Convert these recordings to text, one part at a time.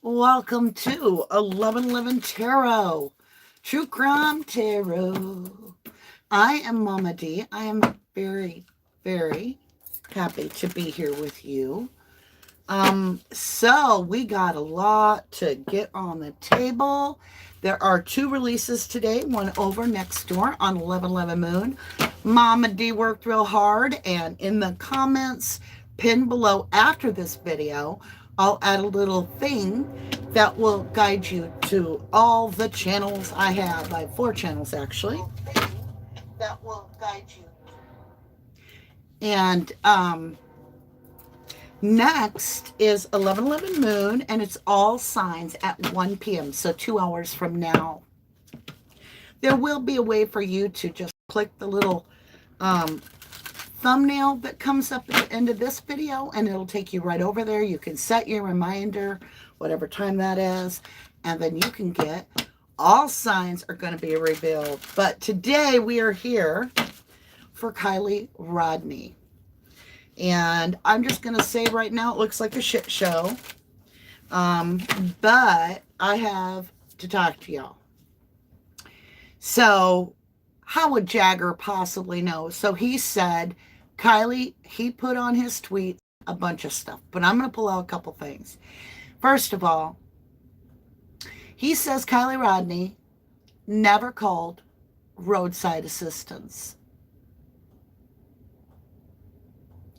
Welcome to 11 Tarot, True Crime Tarot. I am Mama D. I am very, very happy to be here with you. So we got a lot to get on the table. There are two releases today, one over next door on 11 Moon. Mama D worked real hard, and in the comments pinned below after this video, I'll add a little thing that will guide you to all the channels I have. I have 4 channels actually. That will guide you. And next is 11 Moon, and it's all signs at 1 p.m. So 2 hours from now. There will be a way for you to just click the little thumbnail that comes up at the end of this video, and it'll take you right over there. You can set your reminder, whatever time that is, and then you can get all signs are going to be revealed. But today we are here for Kylie Rodney. And I'm just going to say right now, it looks like a shit show. But I have to talk to y'all. So how would Jagger possibly know? So he said, Kylie, he put on his tweet a bunch of stuff, but I'm going to pull out a couple things. First of all, he says Kylie Rodney never called roadside assistance.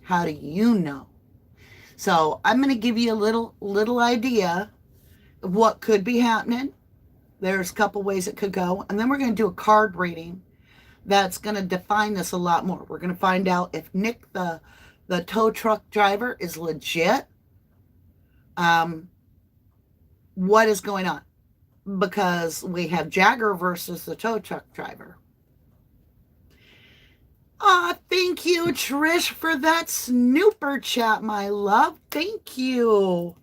How do you know? So I'm going to give you a little idea of what could be happening. There's a couple ways it could go. And then we're going to do a card reading that's going to define this a lot more. We're going to find out if Nick, the tow truck driver, is legit. What is going on? Because we have Jagger versus the tow truck driver. Thank you, Trish, for that snooper chat, my love. Thank you.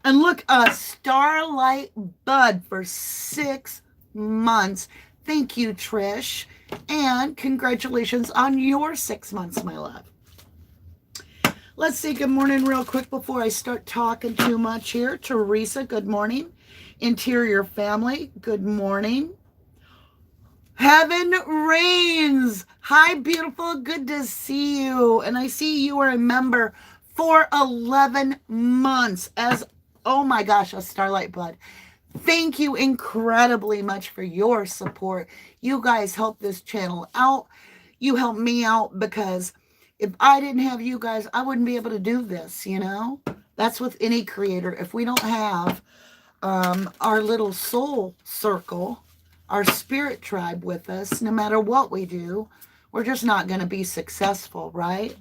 And look, a Starlight Bud for 6 months. Thank you, Trish. And congratulations on your 6 months, my love. Let's say good morning real quick before I start talking too much here. Teresa, good morning. Interior family, good morning. Heaven reigns. Hi, beautiful. Good to see you. And I see you are a member for 11 months as, oh my gosh, a Starlight Bud. Thank you incredibly much for your support. You guys help this channel out. You help me out, because if I didn't have you guys, I wouldn't be able to do this, you know? That's with any creator. If we don't have our little soul circle, our spirit tribe with us, no matter what we do, we're just not going to be successful, right?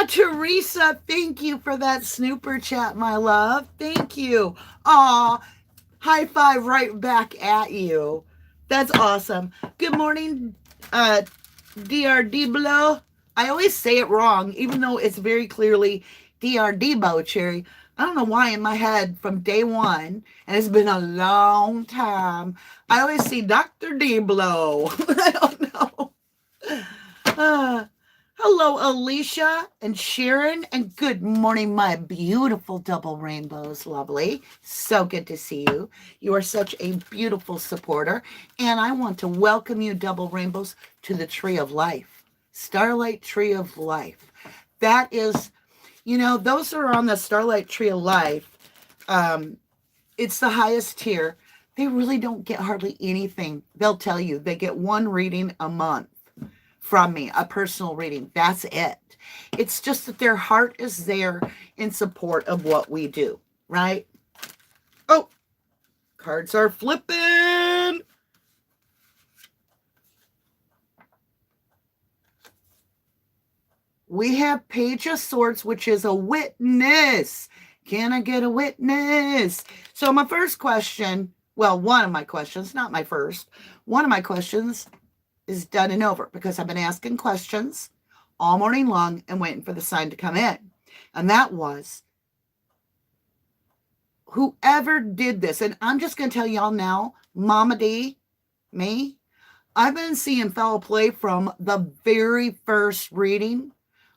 Teresa, thank you for that snooper chat, my love. Thank you. High five right back at you. That's awesome. Good morning, DRD Blow. I always say it wrong, even though it's very clearly DRD Bow Cherry. I don't know why in my head from day one, and it's been a long time, I always see Dr. D Blow. I don't know. Hello, Alicia and Sharon, and good morning, my beautiful double rainbows, lovely. So good to see you. You are such a beautiful supporter, and I want to welcome you, double rainbows, to the Tree of Life, Starlight Tree of Life. That is, you know, those are on the Starlight Tree of Life. It's the highest tier. They really don't get hardly anything. They'll tell you they get 1 reading a month from me, a personal reading. That's it. It's just that their heart is there in support of what we do, right? Oh, cards are flipping. We have Page of Swords, which is a witness. Can I get a witness? So my first question, well, one of my questions, not my first, one of my questions is done and over, because I've been asking questions all morning long and waiting for the sign to come in. And that was, whoever did this, and I'm just going to tell y'all now, Mama D, me, I've been seeing foul play from the very first reading,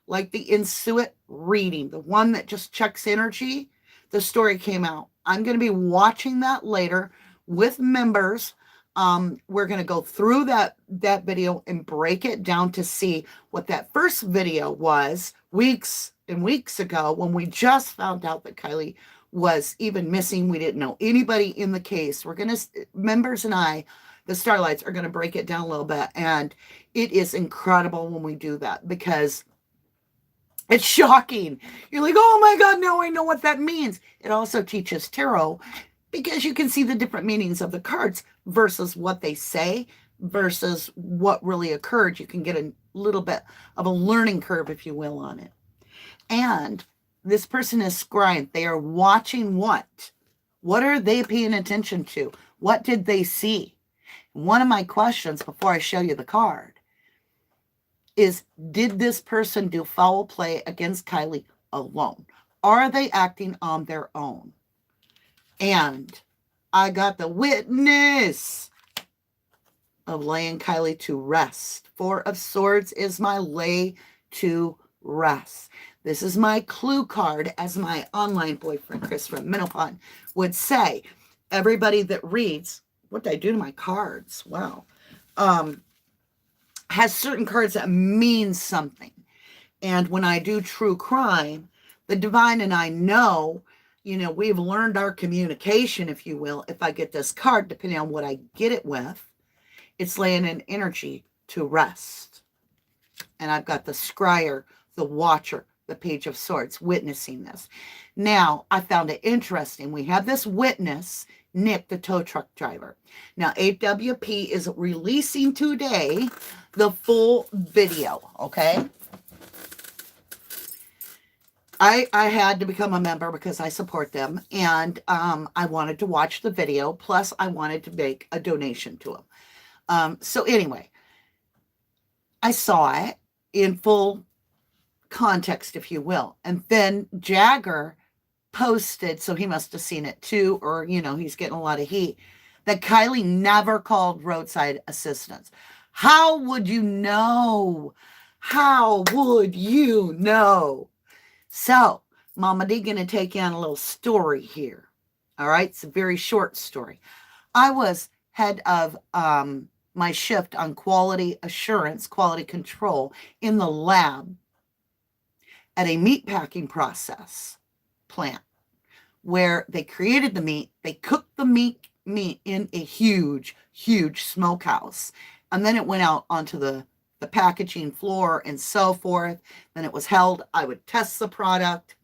like the Intuit reading, the one that just checks energy. the story came out. I'm going to be watching that later with members. We're going to go through that video and break it down to see what that first video was weeks and weeks ago when we just found out that Kylie was even missing. We didn't know anybody in the case. We're going to, members and I, the Starlights, are going to break it down a little bit. And it is incredible when we do that because it's shocking. You're like, oh my God, now I know what that means. It also teaches tarot because you can see the different meanings of the cards versus what they say versus what really occurred. You can get a little bit of a learning curve, if you will, on it. And this person is scrying. They are watching what? What are they paying attention to? What did they see? One of my questions before I show you the card is, did this person do foul play against Kylie alone? Are they acting on their own? And I got the witness of laying Kylie to rest. Four of Swords is my lay to rest. This is my clue card, as my online boyfriend, Chris from Minopon, would say. Everybody that reads, what did I do to my cards? Wow. Has certain cards that mean something. And when I do true crime, the divine and I know, you know, we've learned our communication, if you will. If I get this card, depending on what I get it with, it's laying an energy to rest. And I've got the scryer, the watcher, the Page of Swords witnessing this. Now, I found it interesting. We have this witness, Nick, the tow truck driver. Now, AWP is releasing today the full video, okay? I had to become a member because I support them, and I wanted to watch the video, plus I wanted to make a donation to them. So anyway, I saw it in full context, if you will. And then Jagger posted, so he must have seen it too, or, you know, he's getting a lot of heat, that Kylie never called roadside assistance. How would you know? How would you know? So, Mama D going to take you on a little story here. All right, it's a very short story. I was head of my shift on quality assurance, quality control in the lab at a meat packing process plant where they created the meat. They cooked the meat in a huge, huge smokehouse. And then it went out onto the packaging floor and so forth. Then it was held. I would test the product.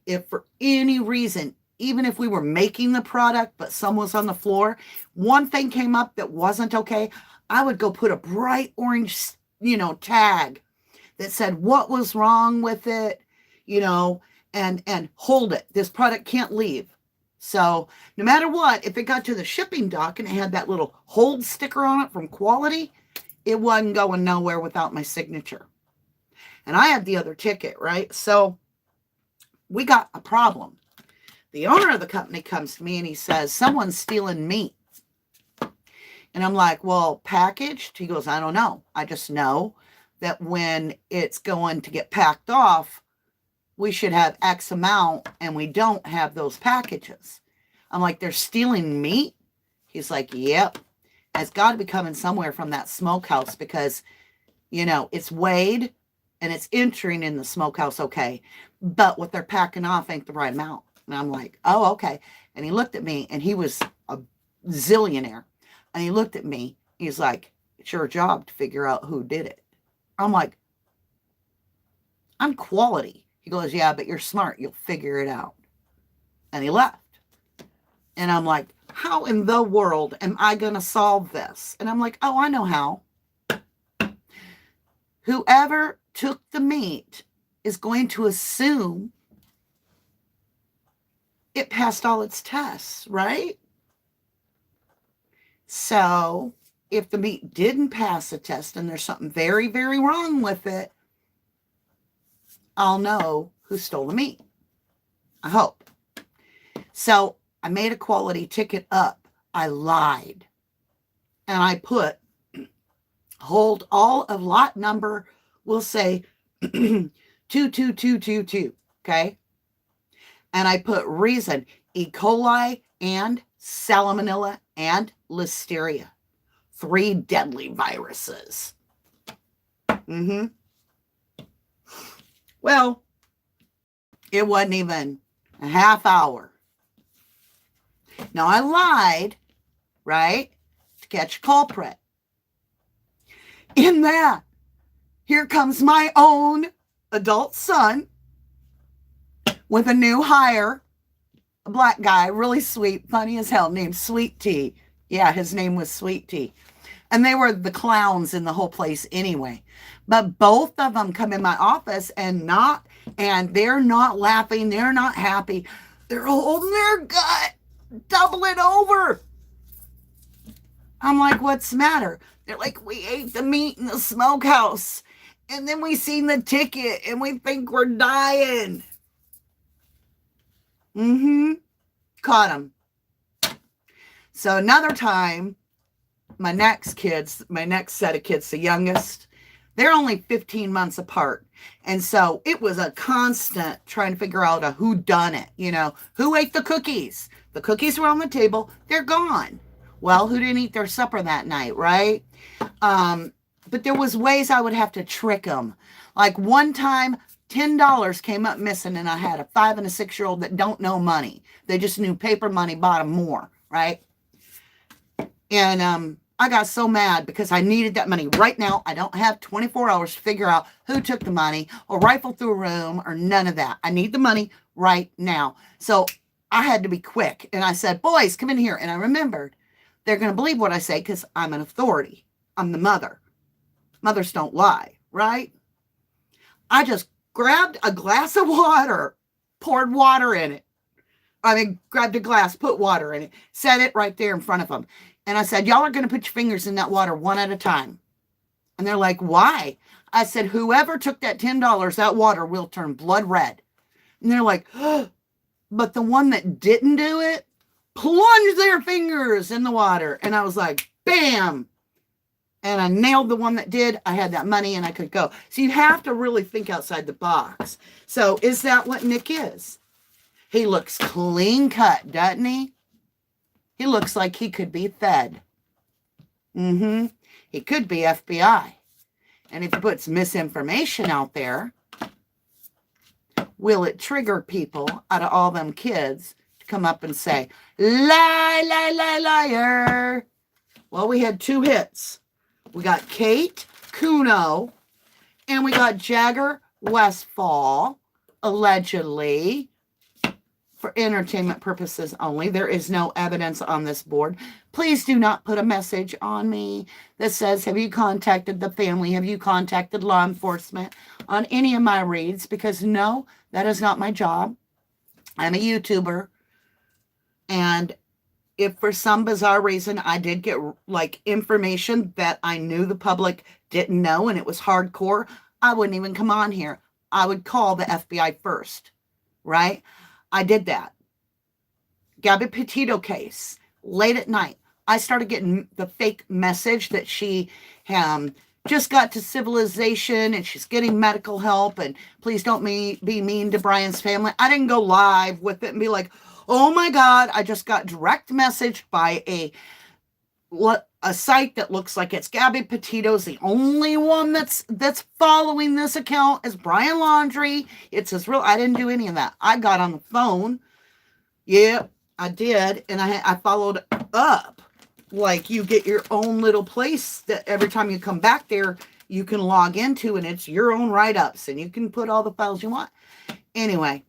If for any reason, even if we were making the product, but someone was on the floor, one thing came up that wasn't okay, I would go put a bright orange, you know, tag that said what was wrong with it, you know, and hold it. This product can't leave. So no matter what, if it got to the shipping dock and it had that little hold sticker on it from quality, it wasn't going nowhere without my signature. And I had the other ticket, right? So we got a problem. The owner of the company comes to me and he says, someone's stealing meat. And I'm like, well, packaged? He goes, I don't know. I just know that when it's going to get packed off, we should have X amount, and we don't have those packages. I'm like, they're stealing meat? He's like, yep. It's got to be coming somewhere from that smokehouse because, you know, it's weighed and it's entering in the smokehouse, okay. But what they're packing off ain't the right amount. And I'm like, oh, okay. And he looked at me, and he was a zillionaire. And he looked at me. He's like, it's your job to figure out who did it. I'm like, I'm quality. He goes, yeah, but you're smart. You'll figure it out. And he left. And I'm like, how in the world am I going to solve this? And I'm like, oh, I know how. Whoever took the meat is going to assume it passed all its tests, right? So if the meat didn't pass a test and there's something very, very wrong with it, I'll know who stole the meat. I hope. So I made a quality ticket up. I lied. And I put, hold all of lot number, we'll say 22222, okay? And I put reason, E. coli and salmonella and listeria. 3 deadly viruses. Well, it wasn't even a half hour. Now, I lied, right, to catch a culprit. In that, here comes my own adult son with a new hire, a black guy, really sweet, funny as hell, named Sweet Tea. Yeah, his name was Sweet Tea. And they were the clowns in the whole place anyway. But both of them come in my office and they're not laughing. They're not happy. They're holding their gut, doubling over. I'm like, what's the matter? They're like, we ate the meat in the smokehouse. And then we seen the ticket and we think we're dying. Caught them. So another time, my next set of kids, the youngest, they're only 15 months apart. And so it was a constant trying to figure out a who done it, who ate the cookies. The cookies were on the table. They're gone. Well, who didn't eat their supper that night, right? But there was ways I would have to trick them. Like one time, $10 came up missing, and I had a 5 and a 6-year-old that don't know money. They just knew paper money bought them more, right? And I got so mad because I needed that money right now. I don't have 24 hours to figure out who took the money or rifle through a room or none of that. I need the money right now. So I had to be quick. And I said, boys, come in here. And I remembered they're going to believe what I say because I'm an authority. I'm the mother. Mothers don't lie, right? I just grabbed a glass of water, poured water in it. Grabbed a glass, put water in it, set it right there in front of them. And I said, y'all are going to put your fingers in that water one at a time. And they're like, why? I said, whoever took that $10, that water will turn blood red. And they're like, oh, but the one that didn't do it plunged their fingers in the water. And I was like, bam. And I nailed the one that did. I had that money and I could go. So you have to really think outside the box. So is that what Nick is? He looks clean cut, doesn't he? He looks like he could be Fed. He could be FBI. And if he puts misinformation out there, will it trigger people out of all them kids to come up and say, lie, lie, lie, liar? Well, we had 2 hits. We got Kate Kuno and we got Jagger Westfall, allegedly, for entertainment purposes only. There is no evidence on this board. Please do not put a message on me that says, have you contacted the family? Have you contacted law enforcement on any of my reads? Because no, that is not my job. I'm a YouTuber. And if for some bizarre reason I did get information that I knew the public didn't know and it was hardcore, I wouldn't even come on here. I would call the FBI first, right? I did that. Gabby Petito case, late at night. I started getting the fake message that she just got to civilization and she's getting medical help and please don't be mean to Brian's family. I didn't go live with it and be like, oh my God, I just got direct message by a site that looks like it's Gabby Petito's. The only one that's following this account is Brian Laundrie. It's his real. I didn't do any of that. I got on the phone. Yep, I did. And I followed up. Like you get your own little place that every time you come back there, you can log into and it's your own write-ups and you can put all the files you want. Anyway,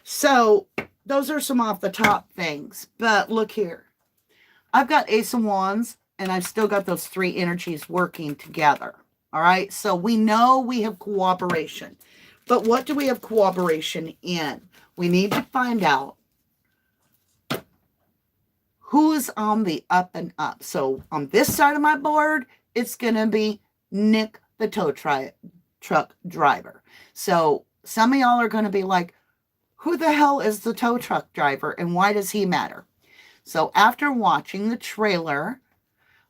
so those are some off the top things. But look here. I've got Ace of Wands, and I've still got those 3 energies working together. All right, so we know we have cooperation. But what do we have cooperation in? We need to find out who's on the up and up. So on this side of my board, it's going to be Nick, the tow truck driver. So some of y'all are going to be like, who the hell is the tow truck driver, and why does he matter? So after watching the trailer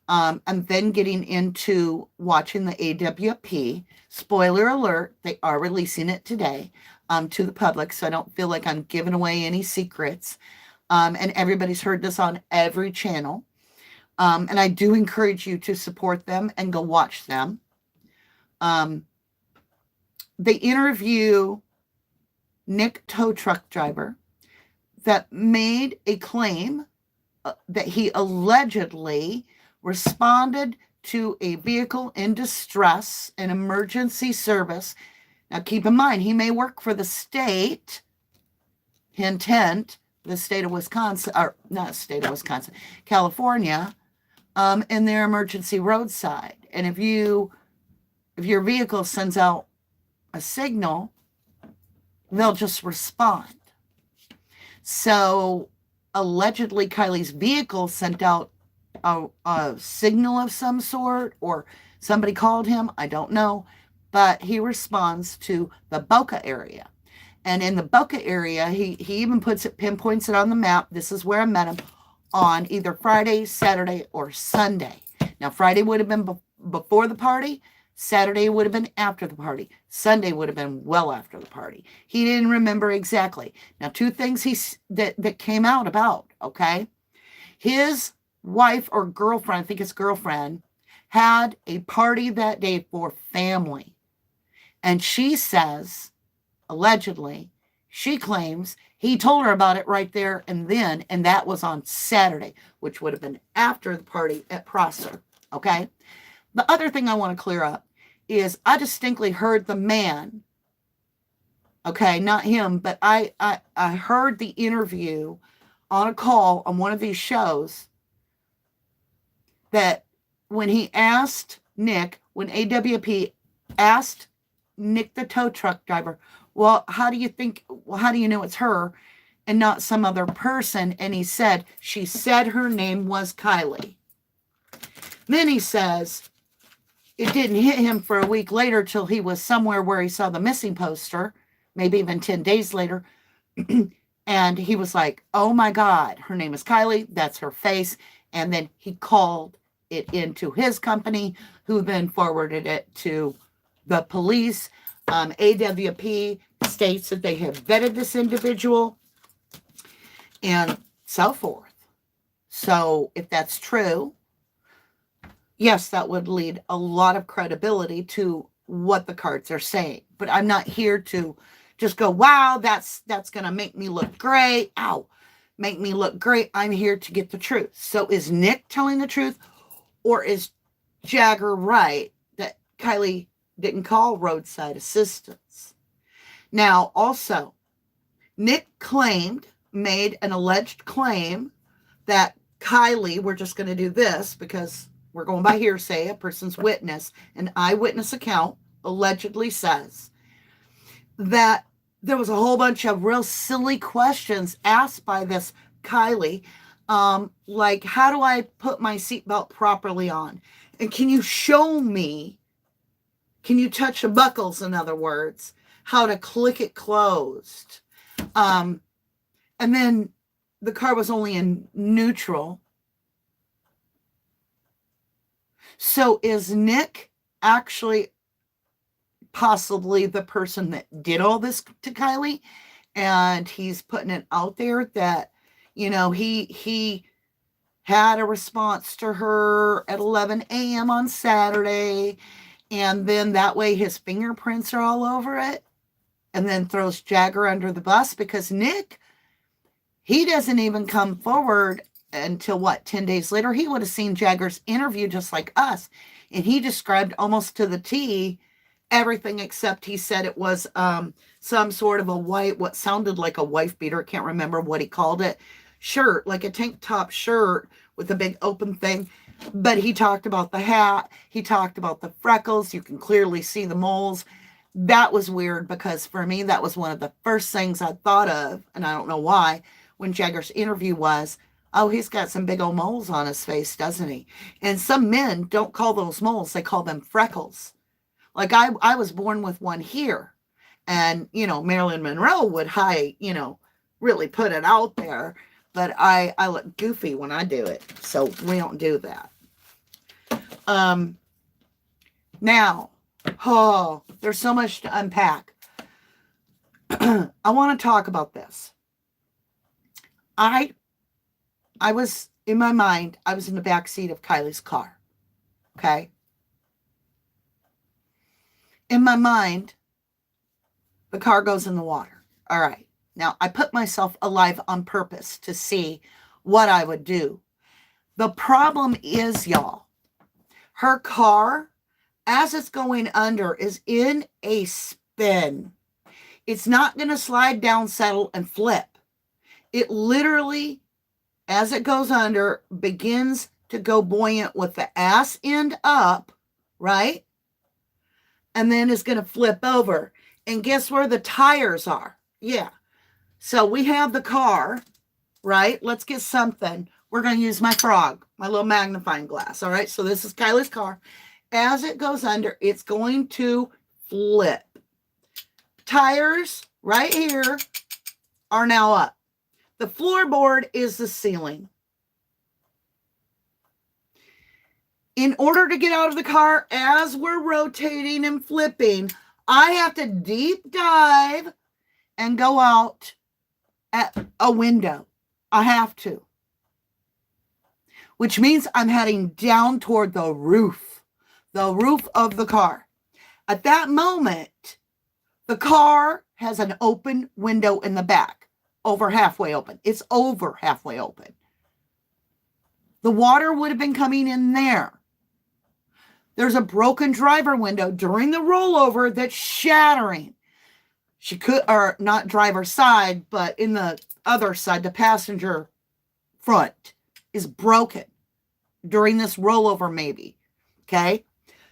and then getting into watching the AWP, spoiler alert, they are releasing it today. to the public, so I don't feel like I'm giving away any secrets. And everybody's heard this on every channel. And I do encourage you to support them and go watch them. They interview Nick tow truck driver that made a claim that he allegedly responded to a vehicle in distress, an emergency service. Now, keep in mind, he may work for the state, hint, hint, the state of Wisconsin, or not state of Wisconsin, California, in their emergency roadside. And if your vehicle sends out a signal, they'll just respond. So allegedly Kylie's vehicle sent out a signal of some sort, or somebody called him, I don't know, but he responds to the Boca area. And in the Boca area, he even pinpoints it on the map. This is where I met him, on either Friday, Saturday, or Sunday. Now, Friday would have been before the party. Saturday would have been after the party. Sunday would have been well after the party. He didn't remember exactly. Now, two things that came out about, okay? His wife or girlfriend, I think it's girlfriend, had a party that day for family. And she says, allegedly, she claims he told her about it right there and then, and that was on Saturday, which would have been after the party at Prosser, okay? The other thing I want to clear up is I distinctly heard the man, okay, not him, but I heard the interview on a call on one of these shows, that when he asked Nick, when AWP asked Nick the tow truck driver, well, how do you know it's her and not some other person? And he said, she said her name was Kylie. Then he says, it didn't hit him for a week later till he was somewhere where he saw the missing poster, maybe even 10 days later. And he was like, oh my God, her name is Kylie. That's her face. And then he called it into his company, who then forwarded it to the police. AWP states that they have vetted this individual and so forth. So if that's true, yes, that would lead a lot of credibility to what the cards are saying. But I'm not here to just go, wow, that's going to make me look great. Ow, make me look great. I'm here to get the truth. So is Nick telling the truth, or is Jagger right that Kylie didn't call roadside assistance? Now, also, Nick made an alleged claim that Kylie, we're just going to do this because we're going by hearsay, a person's witness, an eyewitness account allegedly says that there was a whole bunch of real silly questions asked by this Kylie, like, how do I put my seatbelt properly on? And can you show me, can you touch the buckles, in other words, how to click it closed? And then the car was only in neutral. So is Nick actually possibly the person that did all this to Kylie? And he's putting it out there that, you know, he had a response to her at 11 a.m. on Saturday, and then that way his fingerprints are all over it, and then throws Jagger under the bus, because Nick, he doesn't even come forward until, 10 days later. He would have seen Jagger's interview just like us, and he described almost to the T everything, except he said it was some sort of a white, what sounded like a wife beater, can't remember what he called it, shirt, like a tank top shirt with a big open thing. But he talked about the hat, he talked about the freckles, you can clearly see the moles. That was weird, because for me, that was one of the first things I thought of, and I don't know why, when Jagger's interview was, oh, he's got some big old moles on his face, doesn't he? And some men don't call those moles, they call them freckles. Like I was born with one here, and, you know, Marilyn Monroe would really put it out there, but I look goofy when I do it, so we don't do that. Now, there's so much to unpack. I want to talk about this. I was, in my mind, I was in the back seat of Kylie's car. Okay? In my mind, the car goes in the water. All right. Now, I put myself alive on purpose to see what I would do. The problem is, y'all, her car, as it's going under, is in a spin. It's not going to slide down, settle, and flip. It literally, as it goes under, begins to go buoyant with the ass end up, right? And then is going to flip over. And guess where the tires are? Yeah. So we have the car, right? Let's get something. We're going to use my frog, my little magnifying glass. All right. So this is Kylie's car. As it goes under, it's going to flip. Tires right here are now up. The floorboard is the ceiling. In order to get out of the car, as we're rotating and flipping, I have to deep dive and go out at a window. I have to. Which means I'm heading down toward the roof of the car. At that moment, the car has an open window in the back, over halfway open. It's over halfway open. The water would have been coming in there. There's a broken driver window during the rollover that's shattering. She could, or not driver's side, but in the other side, the passenger front is broken during this rollover, maybe. Okay?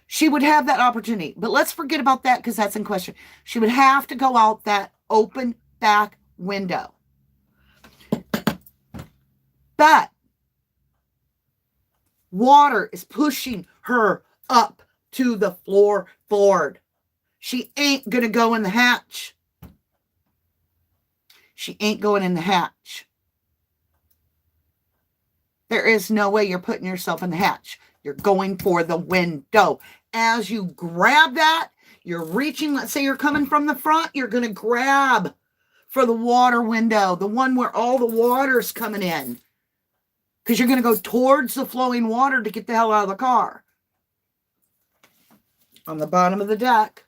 She would have that opportunity. But let's forget about that because that's in question. She would have to go out that open back window. But water is pushing her up to the floorboard. She ain't going to go in the hatch. She ain't going in the hatch. There is no way you're putting yourself in the hatch. You're going for the window. As you grab that, you're reaching, let's say you're coming from the front, you're going to grab for the water window, the one where all the water's coming in. Because you're going to go towards the flowing water to get the hell out of the car. On the bottom of the deck,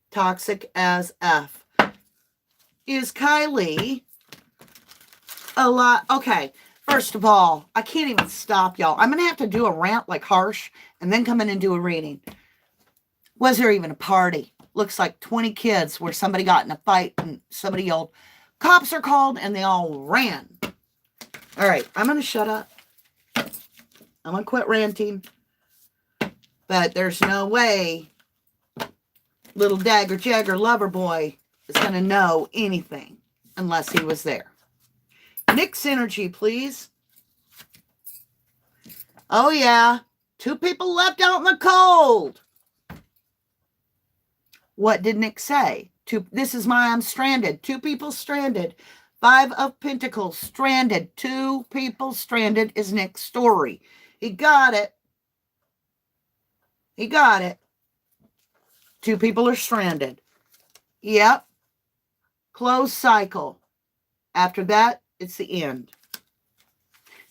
toxic as F. Is Kylie a lot? Okay, first of all, I can't even stop, y'all. I'm going to have to do a rant like Harsh and then come in and do a reading. Was there even a party? Looks like 20 kids where somebody got in a fight and somebody yelled, cops are called, and they all ran. All right, I'm going to shut up. I'm going to quit ranting. But there's no way little Jagger lover boy is going to know anything unless he was there. Nick's energy, please. Oh, yeah. 2 people left out in the cold. What did Nick say? This is why I'm stranded. 2 people stranded. 5 of Pentacles stranded. 2 people stranded is Nick's story. He got it. He got it. 2 people are stranded. Yep. Closed cycle. After that, it's the end.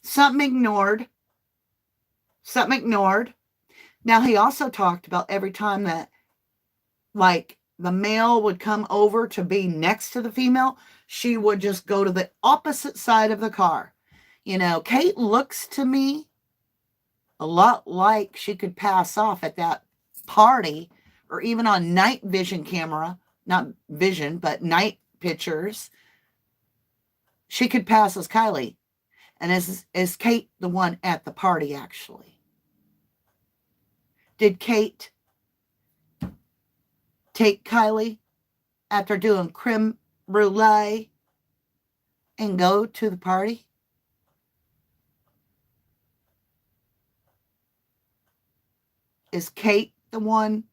Something ignored. Something ignored. Now, he also talked about every time that, like, the male would come over to be next to the female, she would just go to the opposite side of the car. You know, Kate looks to me a lot like she could pass off at that party or even on night vision camera, not vision, but night pictures. She could pass as Kylie. And is Kate the one at the party, actually? Did Kate take Kylie after doing creme brulee and go to the party? Is Kate the one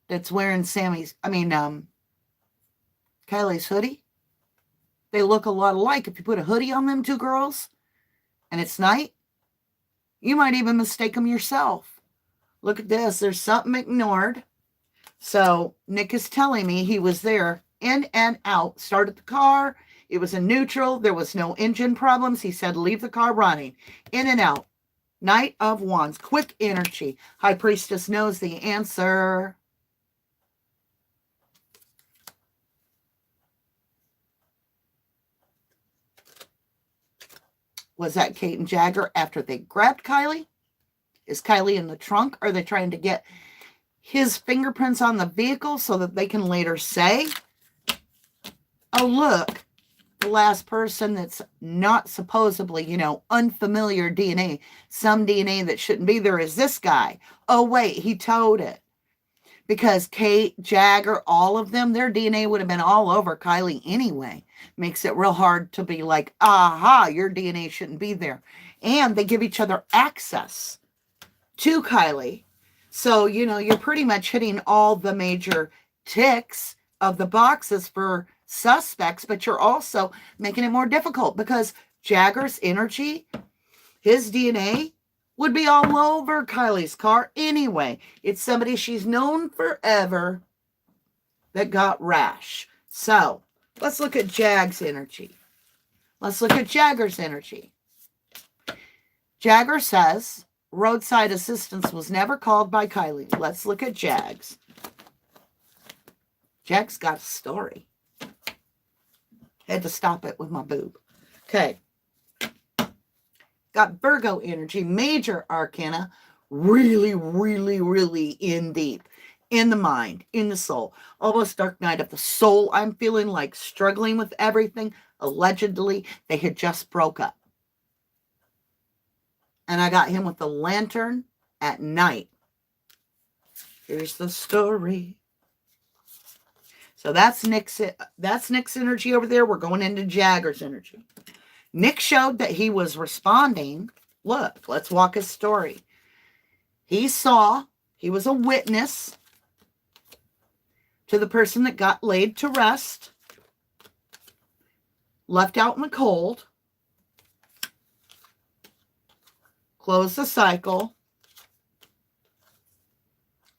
that's wearing Kylie's hoodie? They look a lot alike. If you put a hoodie on them 2 girls and it's night, you might even mistake them yourself. Look at this. There's something ignored. So Nick is telling me he was there in and out, started the car. It was in neutral. There was no engine problems. He said, leave the car running. In and out. Knight of Wands. Quick energy. High Priestess knows the answer. Was that Kate and Jagger after they grabbed Kylie? Is Kylie in the trunk? Are they trying to get his fingerprints on the vehicle so that they can later say, oh, look, the last person that's not supposedly, you know, unfamiliar DNA, some DNA that shouldn't be there is this guy. Oh, wait, he towed it. Because Kate, Jagger, all of them, their DNA would have been all over Kylie anyway. Makes it real hard to be like, aha, your DNA shouldn't be there. And they give each other access to Kylie. So, you know, you're pretty much hitting all the major ticks of the boxes for suspects, but you're also making it more difficult because Jagger's energy, his DNA, would be all over Kylie's car anyway. It's somebody she's known forever that got rash. So, let's look at Jag's energy. Let's look at Jagger's energy. Jagger says roadside assistance was never called by Kylie. Let's look at Jag's. Jag's got a story. Had to stop it with my boob. Okay. Got Virgo energy, major arcana, really, really, really in deep, in the mind, in the soul. Almost dark night of the soul. I'm feeling like struggling with everything. Allegedly, they had just broke up. And I got him with the lantern at night. Here's the story. So that's Nick's energy over there. We're going into Jagger's energy. Nick showed that he was responding. Look, let's walk his story. He was a witness to the person that got laid to rest, left out in the cold, closed the cycle,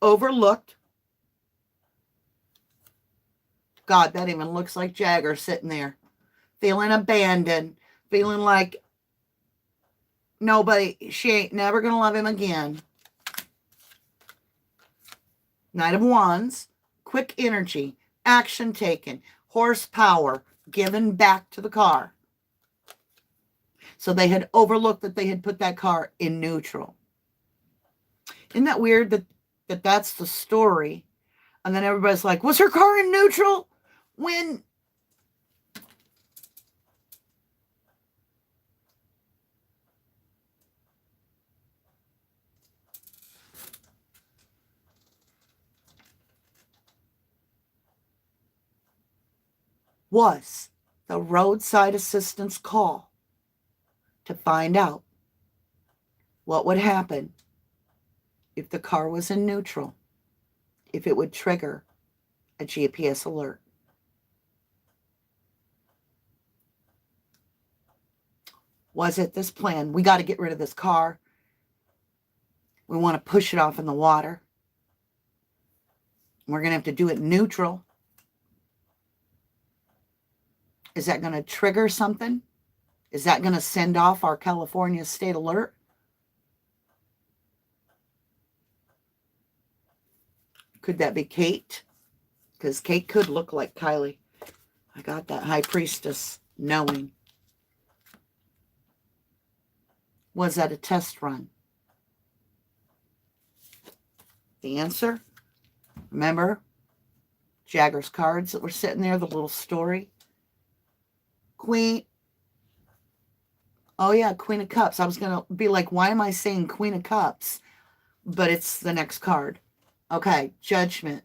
overlooked. God, that even looks like Jagger sitting there, feeling abandoned, feeling like she ain't never going to love him again. Knight of Wands, quick energy, action taken, horsepower given back to the car. So they had overlooked that they had put that car in neutral. Isn't that weird that that's the story? And then everybody's like, was her car in neutral? When was the roadside assistance call to find out what would happen if the car was in neutral, if it would trigger a GPS alert. Was it this plan? We got to get rid of this car. We want to push it off in the water. We're going to have to do it neutral. Is that going to trigger something? Is that going to send off our California state alert? Could that be Kate? Because Kate could look like Kylie. I got that High Priestess knowing. Was that a test run? The answer? Remember? Jagger's cards that were sitting there, the little story. Queen. Oh, yeah, Queen of Cups. I was going to be like, why am I saying Queen of Cups? But it's the next card. Okay, Judgment.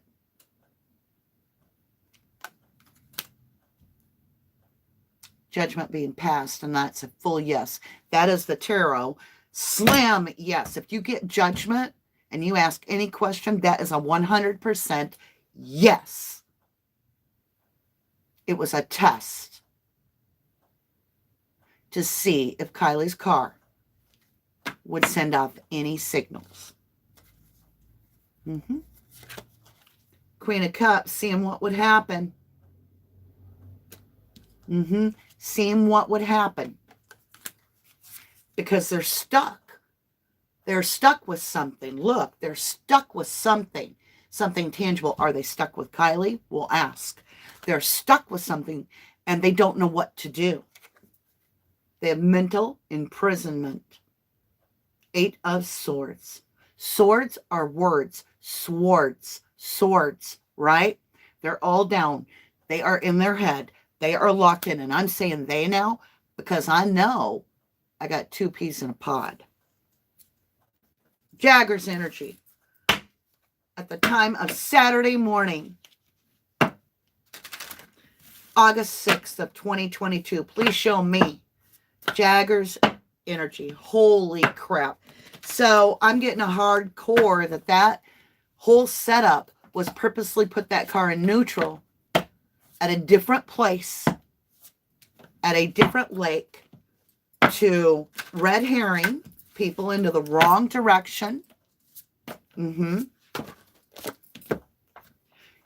Judgment being passed, and that's a full yes. That is the tarot. Slam, yes. If you get Judgment and you ask any question, that is a 100% yes. It was a test to see if Kylie's car would send off any signals. Queen of Cups, seeing what would happen. Seeing what would happen. Because they're stuck. They're stuck with something. Look, they're stuck with something. Something tangible. Are they stuck with Kylie? We'll ask. They're stuck with something and they don't know what to do. They have mental imprisonment. 8 of Swords. Swords are words. Swords. Swords, right? They're all down. They are in their head. They are locked in. And I'm saying they now because I know I got 2 peas in a pod. Jagger's energy. At the time of Saturday morning, August 6th of 2022. Please show me Jagger's energy. Holy crap. So I'm getting a hardcore that whole setup was purposely put that car in neutral at a different place, at a different lake, to red herring people into the wrong direction.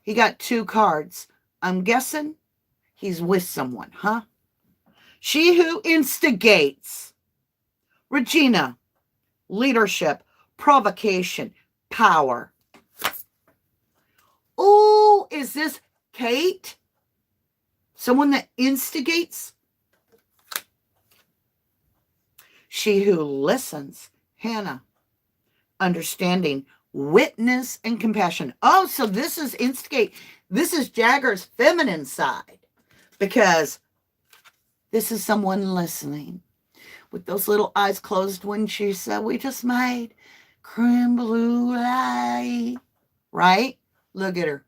He got 2 cards. I'm guessing he's with someone, huh? She who instigates. Regina. Leadership. Provocation. Power. Oh, is this Kate? Someone that instigates? She who listens. Hannah. Understanding. Witness and compassion. Oh, so this is instigate. This is Jagger's feminine side. Because this is someone listening. With those little eyes closed when she said, we just made creme brulee. Right? Look at her.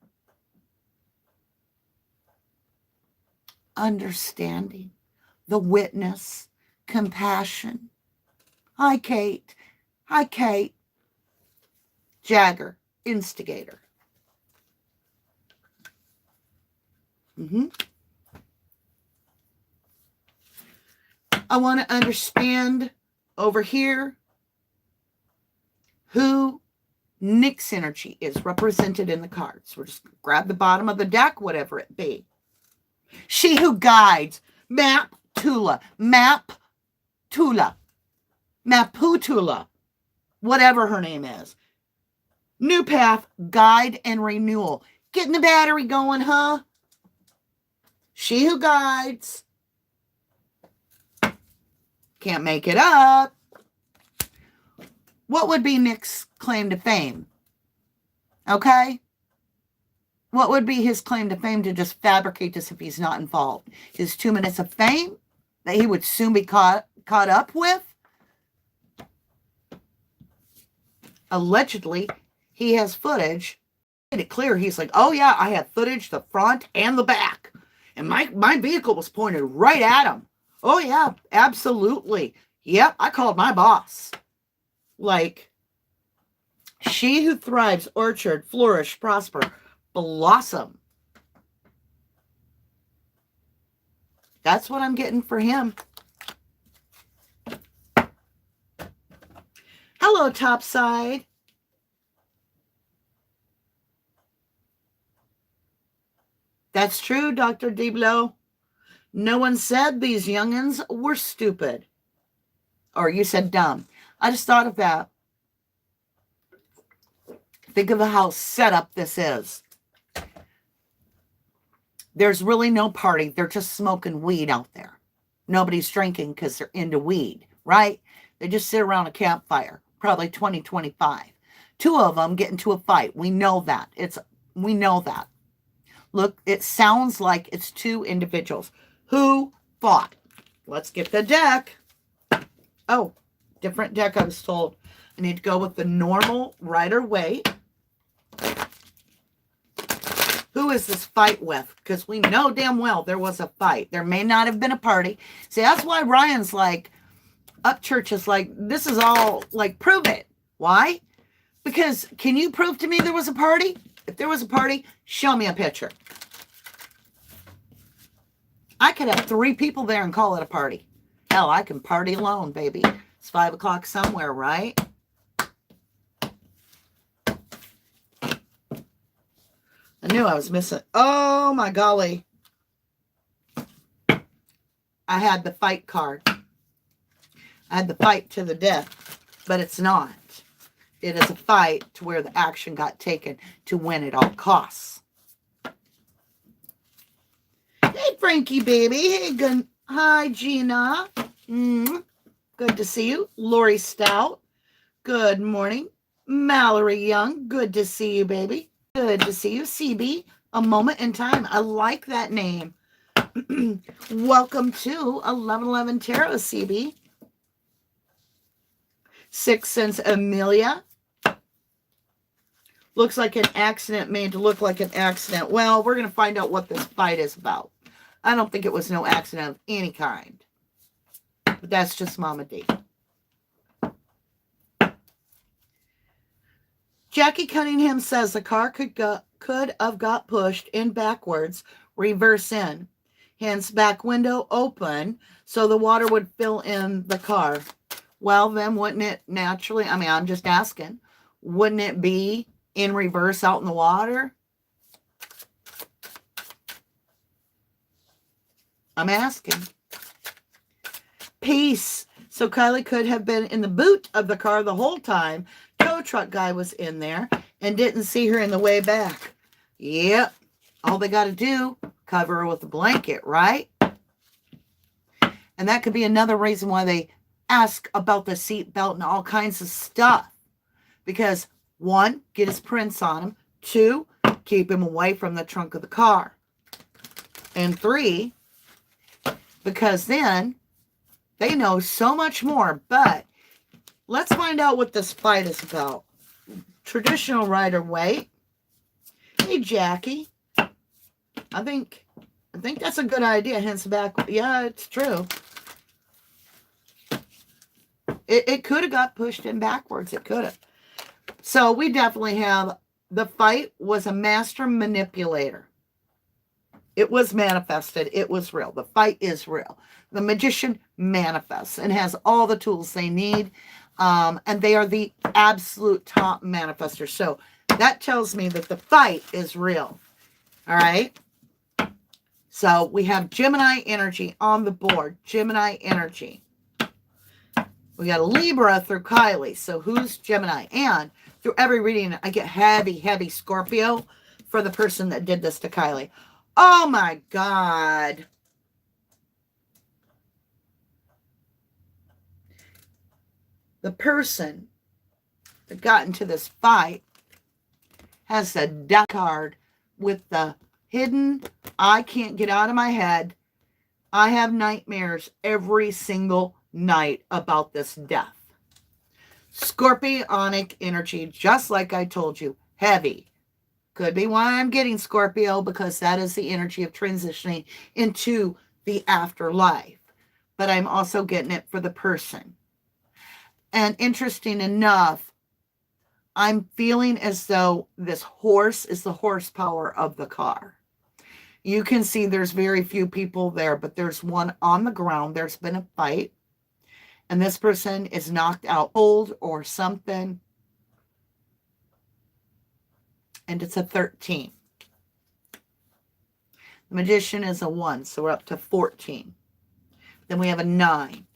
Understanding. The witness. Compassion. Hi, Kate. Hi, Kate. Jagger, instigator. I want to understand over here who Nick's energy is represented in the cards. We'll just grab the bottom of the deck, whatever it be. She who guides. Map Tula. Map Tula. Maputula. Whatever her name is. New path, guide, and renewal. Getting the battery going, huh? She who guides. Can't make it up. What would be Nick's claim to fame? Okay? What would be his claim to fame to just fabricate this if he's not involved? His 2 minutes of fame that he would soon be caught up with? Allegedly, he has footage. Made it clear. He's like, oh yeah, I had footage, the front and the back. And my vehicle was pointed right at him. Oh yeah, absolutely. Yep, I called my boss. Like, she who thrives, orchard, flourish, prosper, blossom. That's what I'm getting for him. Hello, topside. That's true, Dr. Diblo. No one said these youngins were stupid. Or you said dumb. I just thought of that. Think of how set up this is. There's really no party. They're just smoking weed out there. Nobody's drinking because they're into weed, right? They just sit around a campfire, probably 20, 25. 2 of them get into a fight. We know that. We know that. Look, it sounds like it's 2 individuals who fought. Let's get the deck. Oh, different deck, I was told. I need to go with the normal Rider-Waite. Who is this fight with? Because we know damn well there was a fight. There may not have been a party. See, that's why Ryan's like, Upchurch is like, this is all, like, prove it. Why? Because can you prove to me there was a party? If there was a party, show me a picture. I could have 3 people there and call it a party. Hell, I can party alone, baby. It's 5 o'clock somewhere, right? The knew I was missing. Oh, my golly. I had the fight card. I had the fight to the death, but it's not. It is a fight to where the action got taken to win at all costs. Hey, Frankie, baby. Hey, good. Hi, Gina. Good to see you. Lori Stout. Good morning. Mallory Young. Good to see you, baby. Good to see you. CB. A Moment in Time. I like that name. Welcome to 1111 Tarot, CB. Sixth Sense Amelia. Looks like an accident made to look like an accident. Well, we're going to find out what this fight is about. I don't think it was no accident of any kind. But that's just Mama D. Jackie Cunningham says the car could have got pushed in backwards, reverse in. Hence, back window open, so the water would fill in the car. Well, then wouldn't it naturally, I mean, I'm just asking, wouldn't it be in reverse out in the water? I'm asking. Peace. So Kylie could have been in the boot of the car the whole time. Tow truck guy was in there and didn't see her in the way back. Yep. All they got to do, cover her with a blanket, right? And that could be another reason why they ask about the seatbelt and all kinds of stuff. Because 1, get his prints on him. 2, keep him away from the trunk of the car. And 3, because then they know so much more. But let's find out what this fight is about. Traditional Rider-Waite. Hey, Jackie. I think that's a good idea. Hence back. Yeah, it's true. It could have got pushed in backwards. It could have. So we definitely have the fight was a master manipulator. It was manifested. It was real. The fight is real. The magician manifests and has all the tools they need. And they are the absolute top manifestors. So that tells me that the fight is real. All right. So we have Gemini energy on the board. Gemini energy. We got a Libra through Kylie. So who's Gemini? And through every reading, I get heavy, heavy Scorpio for the person that did this to Kylie. Oh my God. The person that got into this fight has the death card with the hidden, I can't get out of my head. I have nightmares every single night about this death. Scorpionic energy, just like I told you, heavy. Could be why I'm getting Scorpio, because that is the energy of transitioning into the afterlife. But I'm also getting it for the person. And interesting enough, I'm feeling as though this horse is the horsepower of the car. You can see there's very few people there, but there's one on the ground. There's been a fight. And this person is knocked out cold or something. And it's a 13. The magician is a 1, so we're up to 14. Then we have a 9.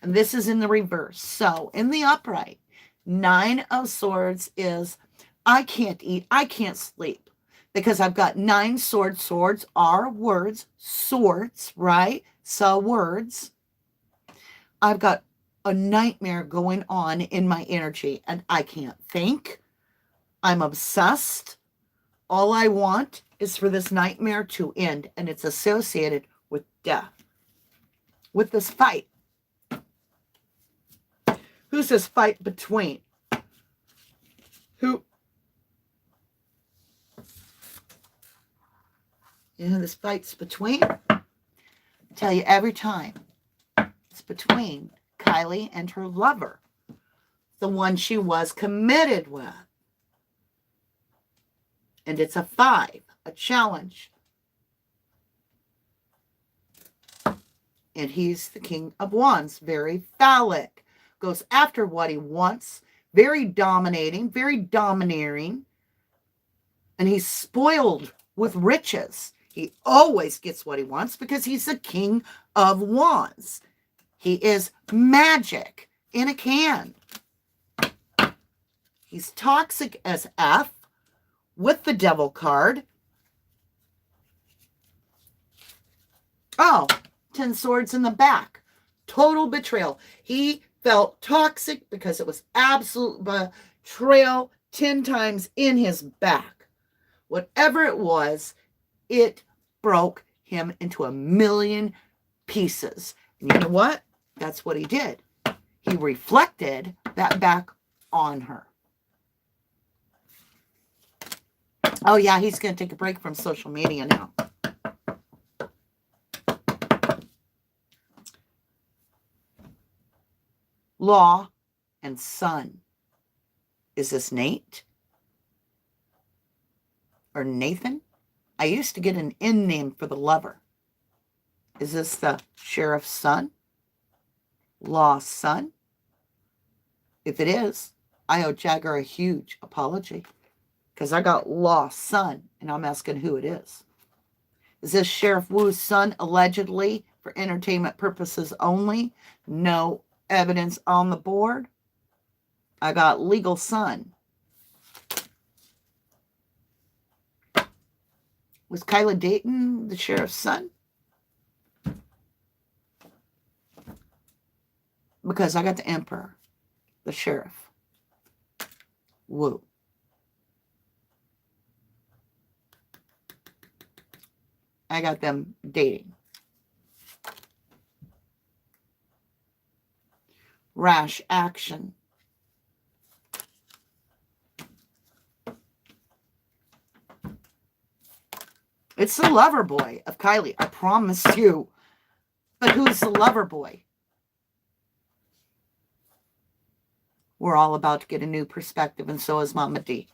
And this is in the reverse. So in the upright, 9 of Swords is, I can't eat, I can't sleep. Because I've got 9 swords. Swords are words. Swords, right? So words. I've got a nightmare going on in my energy. And I can't think. I'm obsessed. All I want is for this nightmare to end. And it's associated with death. With this fight. Who's this fight between? Who? You know, this fight's between? I tell you every time. It's between Kylie and her lover. The one she was committed with. And it's a 5. A challenge. And he's the King of Wands. Very phallic. Goes after what he wants. Very dominating. Very domineering. And he's spoiled with riches. He always gets what he wants because he's the king of wands. He is magic in a can. He's toxic as F with the devil card. Oh, 10 swords in the back. Total betrayal. He felt toxic because it was absolute betrayal 10 times in his back. Whatever it was, it broke him into a million pieces. And you know what? That's what he did. He reflected that back on her. Oh, yeah, he's going to take a break from social media now. Law and Sun. Is this Nate? Or Nathan? I used to get an N name for the lover. Is this the sheriff's son? Law's son? If it is, I owe Jagger a huge apology because I got Law's son, and I'm asking who it is. Is this Sheriff Wu's son allegedly for entertainment purposes only? No evidence on the board. I got legal son. Was Kylie dating the sheriff's son? Because I got the emperor, the sheriff. Woo. I got them dating. Rash action. It's the lover boy of Kylie, I promise you. But who's the lover boy? We're all about to get a new perspective, and so is Mama D.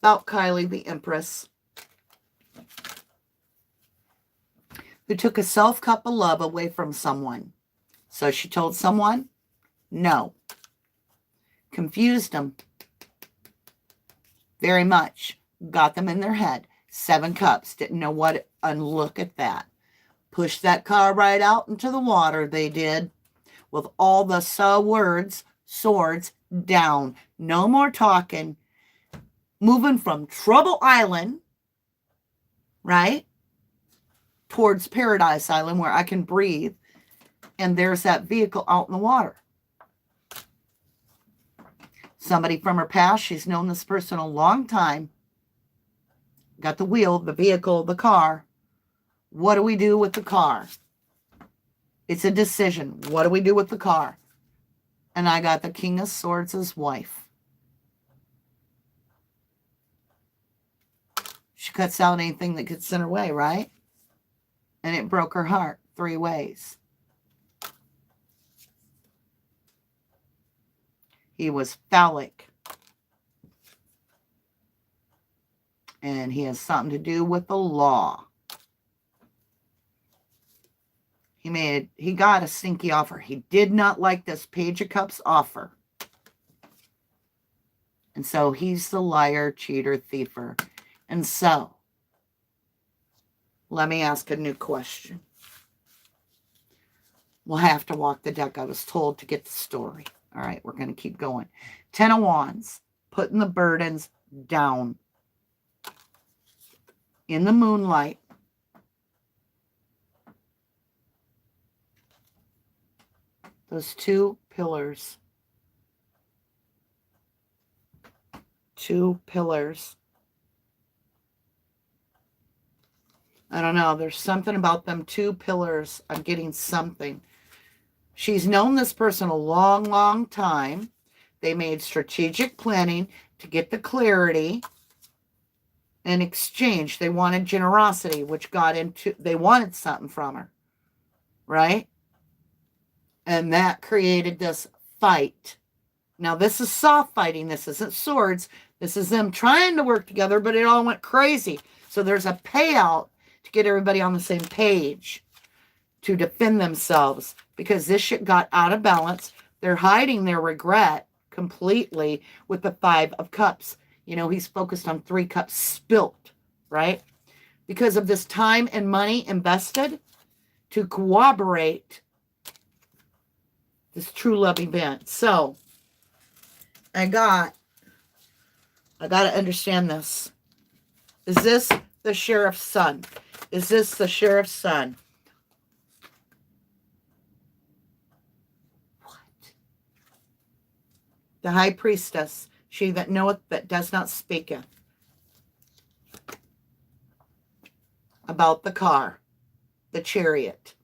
About Kylie, the Empress, who took a self-cup of love away from someone. So she told someone, no. Confused them very much. Got them in their head. 7 cups. Didn't know what. And look at that. Pushed that car right out into the water, they did. With all the swords down. No more talking. Moving from Trouble Island, right, towards Paradise Island where I can breathe. And there's that vehicle out in the water. Somebody from her past. She's known this person a long time. Got the wheel, the vehicle, the car. What do we do with the car? It's a decision. What do we do with the car? And I got the King of Swords' wife. She cuts out anything that gets in her way, right? And it broke her heart 3 ways. He was phallic. And he has something to do with the law. He got a stinky offer. He did not like this Page of Cups offer. And so he's the liar, cheater, thiefer. And so, let me ask a new question. We'll have to walk the deck, I was told, to get the story. All right, we're going to keep going. 10 of Wands, putting the burdens down. In the moonlight. Those 2 pillars. 2 pillars. I don't know. There's something about them 2 pillars. I'm getting something. She's known this person a long, long time. They made strategic planning to get the clarity. In exchange, they wanted generosity, which got into, they wanted something from her. Right? And that created this fight. Now, this is soft fighting. This isn't swords. This is them trying to work together, but it all went crazy. So there's a payout to get everybody on the same page to defend themselves because this shit got out of balance. They're hiding their regret completely with the 5 of Cups. You know, he's focused on 3 cups spilt, right? Because of this time and money invested to corroborate this true love event. So, I got to understand this. Is this the sheriff's son? Is this the sheriff's son? What? The high priestess, she that knoweth but does not speaketh. About the car, the chariot.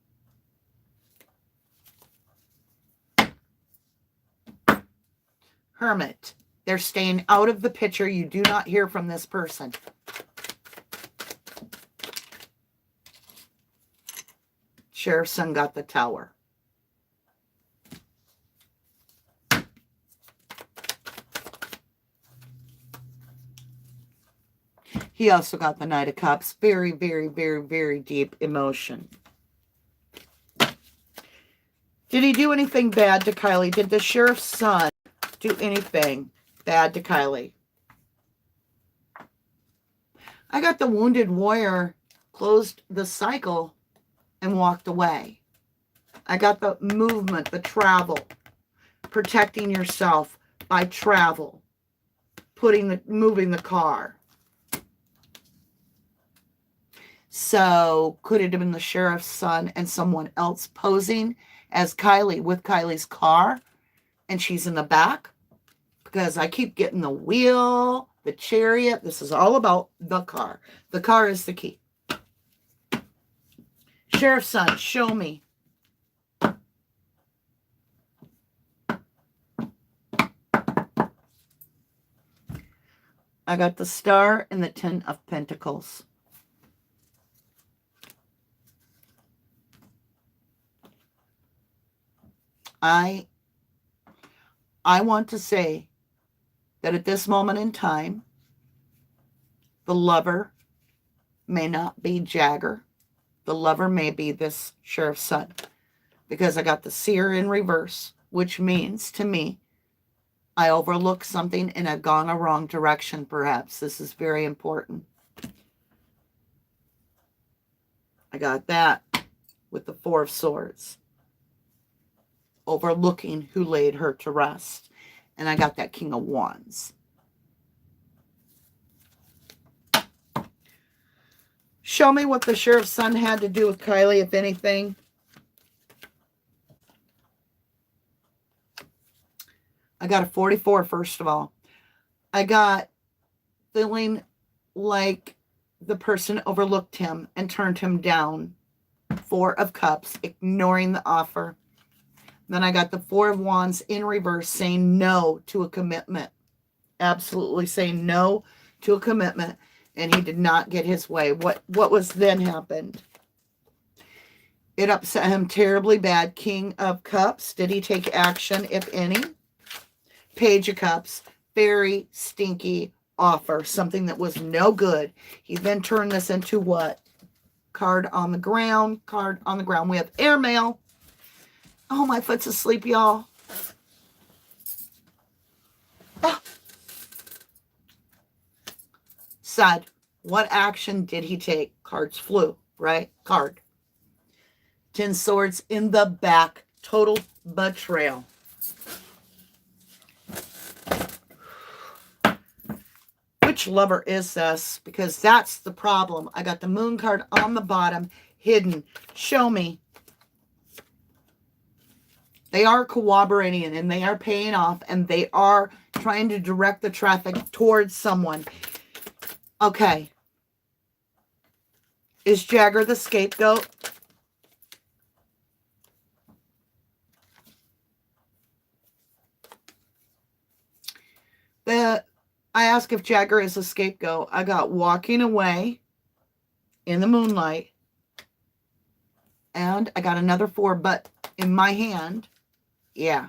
Hermit. They're staying out of the picture. You do not hear from this person. Sheriff's son got the Tower. He also got the Knight of Cups. Very, very, very, very deep emotion. Did he do anything bad to Kylie? Did the sheriff's son do anything bad to Kylie? I got the wounded warrior closed the cycle and walked away. I got the movement, the travel, protecting yourself by travel, moving the car. So could it have been the sheriff's son and someone else posing as Kylie with Kylie's car, and she's in the back? Because I keep getting the wheel, the chariot. This is all about the car. The car is the key. Sheriff's son, show me. I got the Star and the 10 of Pentacles. I want to say that at this moment in time, the lover may not be Jagger. The lover may be this sheriff's son. Because I got the Seer in reverse, which means to me, I overlooked something and I've gone a wrong direction, perhaps. This is very important. I got that with the 4 of Swords. Overlooking who laid her to rest. And I got that King of Wands. Show me what the sheriff's son had to do with Kylie, if anything. I got a 44, first of all. I got feeling like the person overlooked him and turned him down. 4 of Cups, ignoring the offer. Then I got the 4 of Wands in reverse, saying no to a commitment. Absolutely saying no to a commitment. And he did not get his way. What was then happened? It upset him terribly bad. King of Cups. Did he take action, if any? Page of Cups. Very stinky offer. Something that was no good. He then turned this into what? Card on the ground. Card on the ground. We have airmail. Oh, my foot's asleep, y'all. Oh. Sad. What action did he take? Cards flew, right? Card. 10 swords in the back. Total betrayal. Which lover is this? Because that's the problem. I got the moon card on the bottom, hidden. Show me. They are cooperating and they are paying off and they are trying to direct the traffic towards someone. Okay. Is Jagger the scapegoat? I ask if Jagger is a scapegoat. I got walking away in the moonlight. And I got another 4, but in my hand, yeah.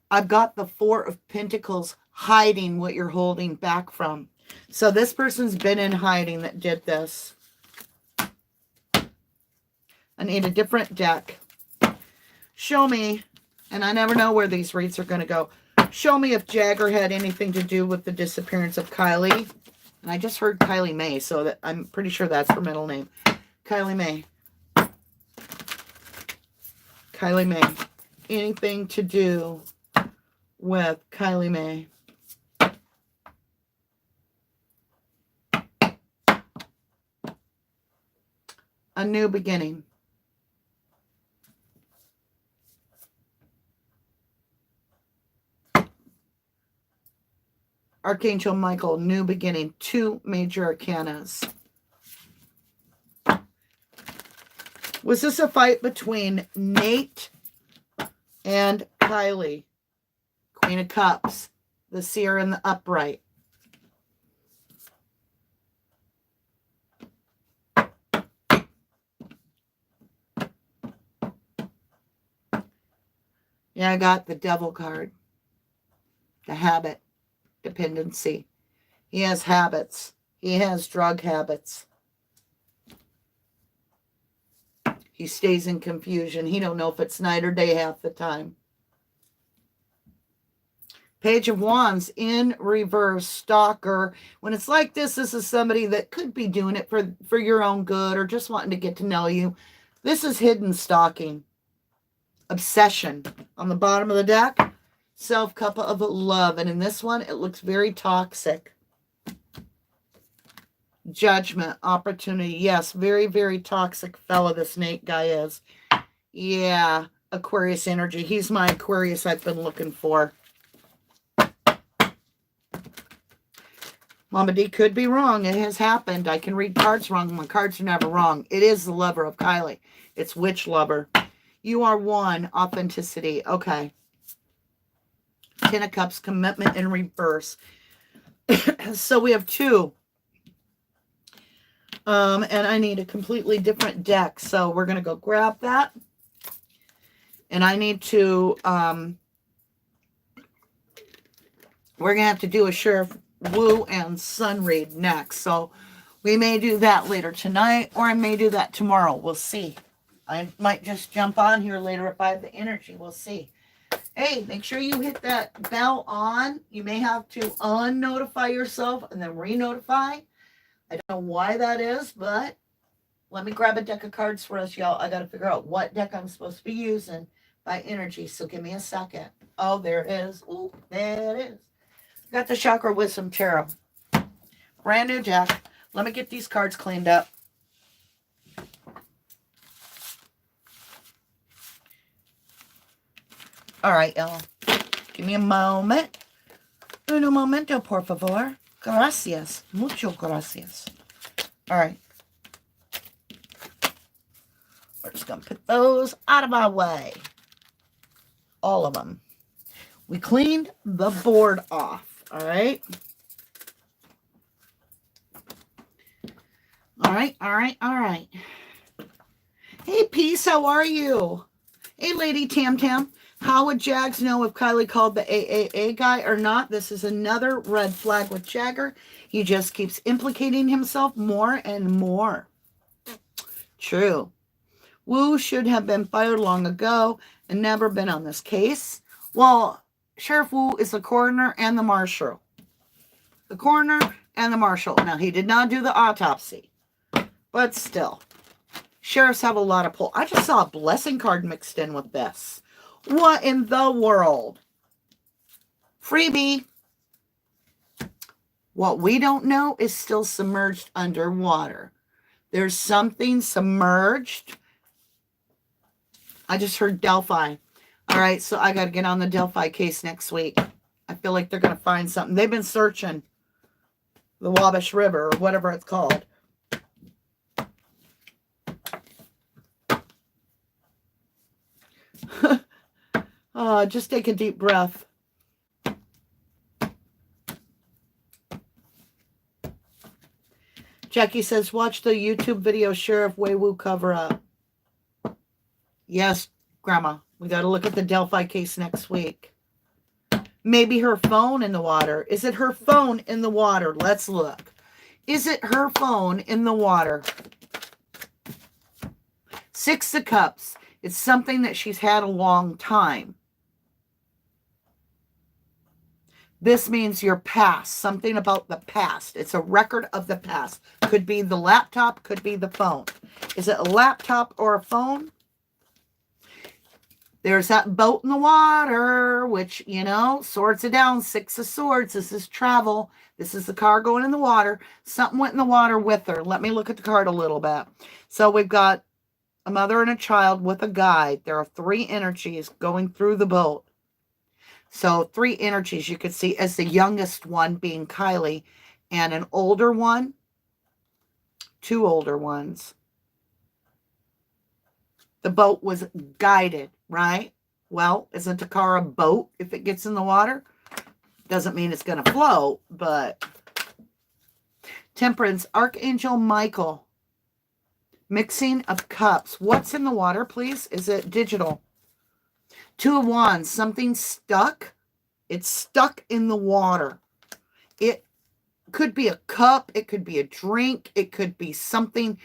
I've got the 4 of Pentacles hiding what you're holding back from. So this person's been in hiding that did this. I need a different deck. Show me, and I never know where these reads are going to go. Show me if Jagger had anything to do with the disappearance of Kylie. And I just heard Kylie May, so that I'm pretty sure that's her middle name. Kylie May. Kylie May. Anything to do with Kylie May? A new beginning. Archangel Michael, new beginning. 2 major arcanas. Was this a fight between Nate and Kylie? Queen of Cups, the Seer and the Upright. Yeah, I got the Devil card. The habit, dependency. He has habits. He has drug habits. He stays in confusion. He don't know if it's night or day half the time. Page of Wands in reverse, stalker. When it's like this is somebody that could be doing it for your own good or just wanting to get to know you. This is hidden stalking. Obsession. On the bottom of the deck, self-cup of love. And in this one, it looks very toxic. Judgment, opportunity. Yes, very, very toxic fellow this Nate guy is. Yeah, Aquarius energy. He's my Aquarius I've been looking for. Mama D could be wrong. It has happened. I can read cards wrong. My cards are never wrong. It is the lover of Kylie. It's which lover? You are one. Authenticity. Okay. 10 of Cups, commitment in reverse. So we have 2. And I need a completely different deck. So we're going to go grab that. And I need to, we're going to have to do a Sheriff Wu and Sun read next. So we may do that later tonight, or I may do that tomorrow. We'll see. I might just jump on here later if I have the energy. We'll see. Hey, make sure you hit that bell on. You may have to unnotify yourself and then re-notify. I don't know why that is, but let me grab a deck of cards for us, y'all. I got to figure out what deck I'm supposed to be using by energy. So give me a second. Oh, there it is. Ooh, there it is. Got the Chakra Wisdom Tarot. Brand new deck. Let me get these cards cleaned up. All right, y'all. Give me a moment. Un momento, por favor. Gracias. Mucho gracias. All right. We're just going to put those out of my way. All of them. We cleaned the board off. All right. All right. All right. All right. Hey, Peace. How are you? Hey, Lady Tam Tam. How would Jags know if Kylie called the AAA guy or not? This is another red flag with Jagger. He just keeps implicating himself more and more. True. Wu should have been fired long ago and never been on this case. Well, Sheriff Wu is the coroner and the marshal. The coroner and the marshal. Now, he did not do the autopsy. But still. Sheriffs have a lot of pull. I just saw a blessing card mixed in with this. What in the world? Freebie. What we don't know is still submerged underwater. There's something submerged. I just heard Delphi. All right, so I got to get on the Delphi case next week. I feel like they're going to find something. They've been searching the Wabash River or whatever it's called. Just take a deep breath. Jackie says, watch the YouTube video Sheriff Wei Wu cover up. Yes, Grandma. We got to look at the Delphi case next week. Maybe her phone in the water. Is it her phone in the water? Let's look. Is it her phone in the water? 6 of Cups. It's something that she's had a long time. This means your past, something about the past. It's a record of the past. Could be the laptop, could be the phone. Is it a laptop or a phone? There's that boat in the water, which, you know, swords it down, 6 of swords. This is travel. This is the car going in the water. Something went in the water with her. Let me look at the card a little bit. So we've got a mother and a child with a guide. There are 3 energies going through the boat. So 3 energies you could see as the youngest one being Kylie and an older one, 2 older ones. The boat was guided, right? Well, isn't a car a boat if it gets in the water? Doesn't mean it's going to float, but Temperance, Archangel Michael, mixing of cups. What's in the water, please? Is it digital? 2 of Wands, something stuck. It's stuck in the water. It could be a cup. It could be a drink. It could be something.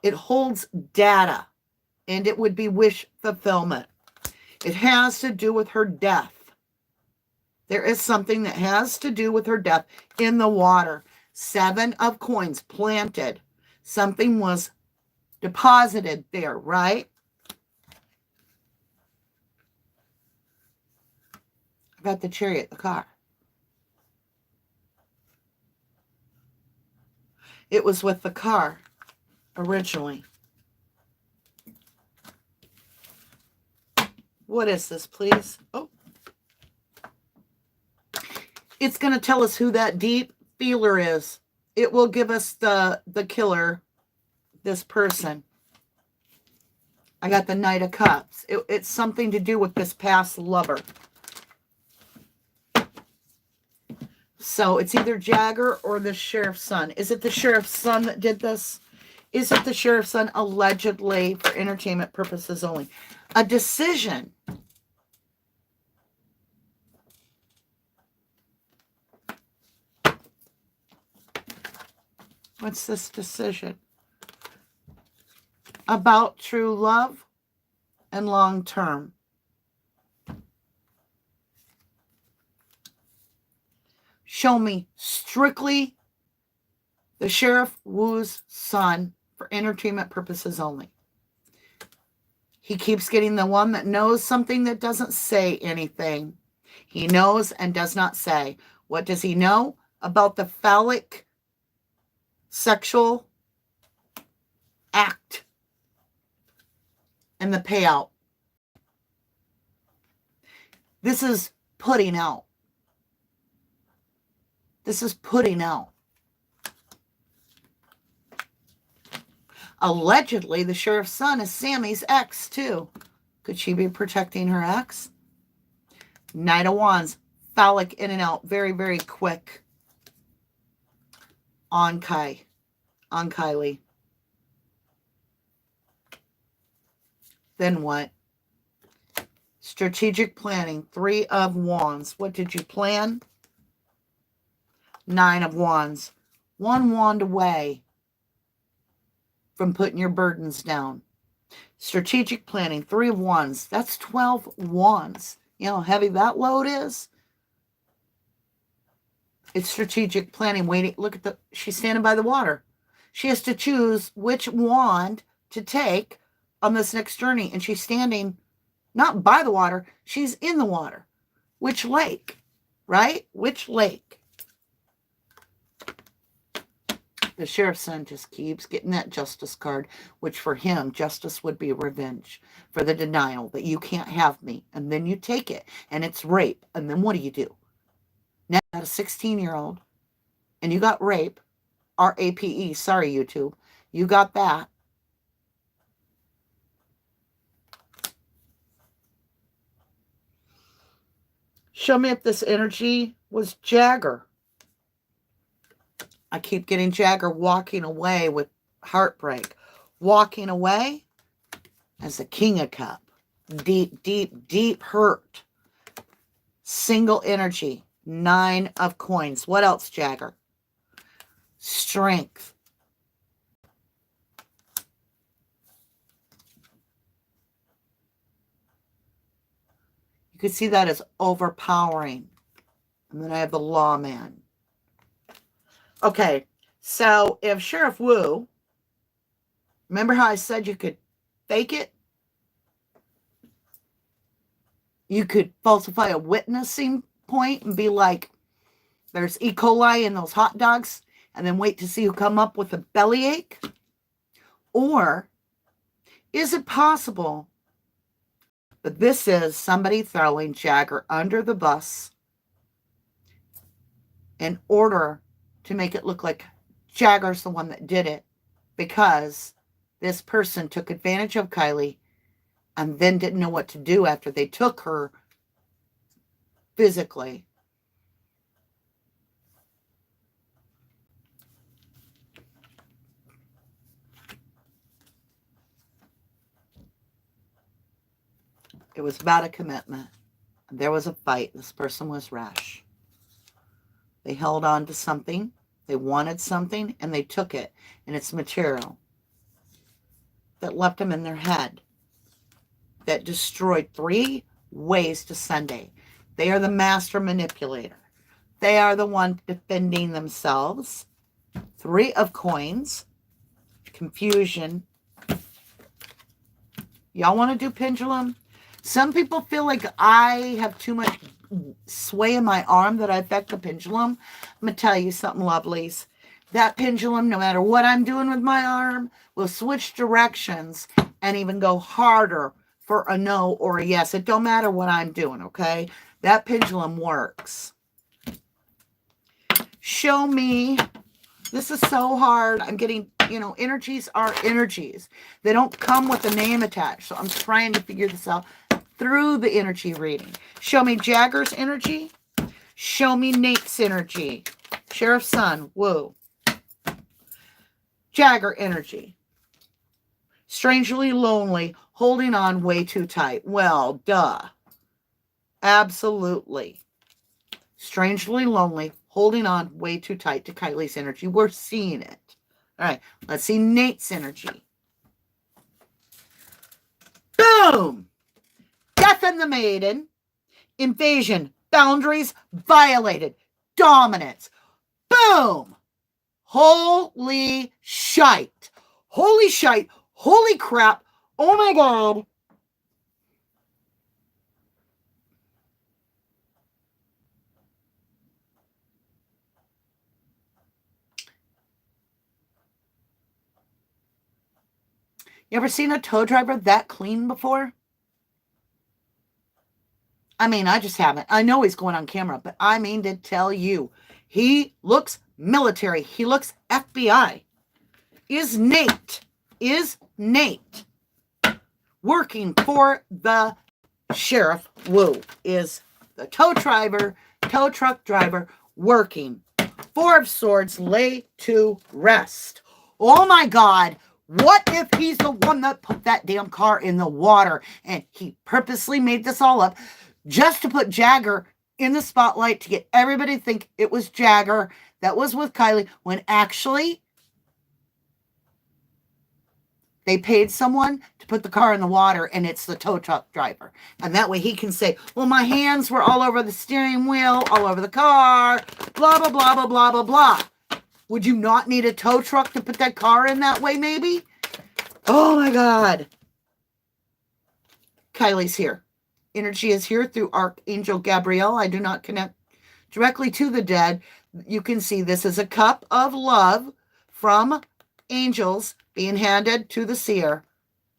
It holds data, and it would be wish fulfillment. It has to do with her death. There is something that has to do with her death in the water. 7 of coins planted. Something was deposited there, right? I got the Chariot, the car. It was with the car originally. What is this, please? Oh. It's going to tell us who that deep feeler is. It will give us the killer, this person. I got the Knight of Cups. It's something to do with this past lover. So it's either Jagger or the sheriff's son. Is it the sheriff's son that did this? Is it the sheriff's son allegedly for entertainment purposes only? A decision. What's this decision? About true love and long term. Show me strictly the Sheriff Wu's son for entertainment purposes only. He keeps getting the one that knows something that doesn't say anything. He knows and does not say. What does he know about the phallic sexual act and the payout? This is putting out. This is putting out. Allegedly, the sheriff's son is Sammy's ex, too. Could she be protecting her ex? Knight of Wands, phallic in and out, very, very quick. On Kylie. Then what? Strategic planning, 3 of Wands. What did you plan? 9 of Wands. 1 wand away from putting your burdens down. Strategic planning, 3 of Wands. That's 12 wands. You know how heavy that load is? It's strategic planning. Waiting. Look at the, she's standing by the water. She has to choose which wand to take on this next journey. And she's standing not by the water. She's in the water. Which lake? Right? Which lake? The sheriff's son just keeps getting that justice card, which for him, justice would be revenge for the denial that you can't have me. And then you take it, and it's rape. And then what do? Now you got a 16-year-old, and you got rape, R-A-P-E, sorry, YouTube. You got that. Show me if this energy was Jagger. I keep getting Jagger walking away with heartbreak. Walking away as the King of Cup. Deep, deep, deep hurt. Single energy. 9 of coins. What else, Jagger? Strength. You can see that as overpowering. And then I have the lawman. Okay, so if Sheriff Wu, remember how I said you could fake it? You could falsify a witnessing point and be like, there's E. coli in those hot dogs, and then wait to see who come up with a bellyache? Or is it possible that this is somebody throwing Jagger under the bus in order to make it look like Jagger's the one that did it, because this person took advantage of Kylie and then didn't know what to do after they took her physically? It was about a commitment. There was a fight. This person was rash. They held on to something. They wanted something, and they took it. And it's material that left them in their head, that destroyed 3 ways to Sunday. They are the master manipulator. They are the one defending themselves. 3 of coins. Confusion. Y'all want to do pendulum? Some people feel like I have too much sway in my arm that I affect the pendulum. I'm going to tell you something, lovelies. That pendulum, no matter what I'm doing with my arm, will switch directions and even go harder for a no or a yes. It don't matter what I'm doing, okay? That pendulum works. Show me. This is so hard. I'm getting, energies are energies. They don't come with a name attached. So I'm trying to figure this out through the energy reading. Show me Jagger's energy. Show me Nate's energy. Sheriff's son, woo. Jagger energy. Strangely lonely, holding on way too tight. Well, duh. Absolutely. Strangely lonely, holding on way too tight to Kylie's energy. We're seeing it. All right, let's see Nate's energy. Boom! Death in the Maiden. Invasion. Boundaries violated. Dominance. Boom! Holy shite. Holy shite. Holy crap. Oh my God. You ever seen a tow driver that clean before? I mean, I just haven't. I know he's going on camera, but I mean to tell you, he looks military. He looks FBI. Is Nate working for the Sheriff Wu? Is the tow truck driver working? 4 of Swords, lay to rest. Oh my God. What if he's the one that put that damn car in the water and he purposely made this all up just to put Jagger in the spotlight to get everybody to think it was Jagger that was with Kylie, when actually they paid someone to put the car in the water and it's the tow truck driver. And that way he can say, well, my hands were all over the steering wheel, all over the car, blah, blah, blah, blah, blah, blah, blah. Would you not need a tow truck to put that car in that way, maybe? Oh, my God. Kylie's here. Energy is here through Archangel Gabriel. I do not connect directly to the dead. You can see this is a cup of love from angels being handed to the seer.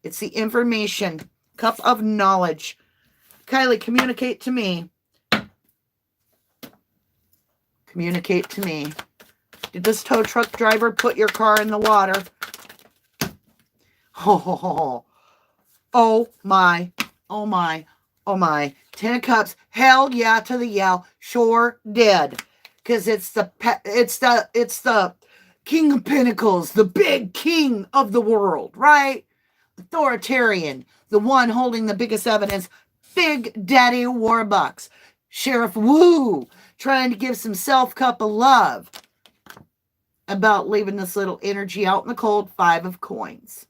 It's the information. Cup of knowledge. Kylie, communicate to me. Communicate to me. Did this tow truck driver put your car in the water? Oh, oh my, oh my, oh my. 10 of Cups, hell yeah to the yell. Sure did. Because it's the King of Pentacles, the big king of the world, right? Authoritarian, the one holding the biggest evidence. Big Daddy Warbucks. Sheriff Wu, trying to give some self-cup of love about leaving this little energy out in the cold. 5 of Coins.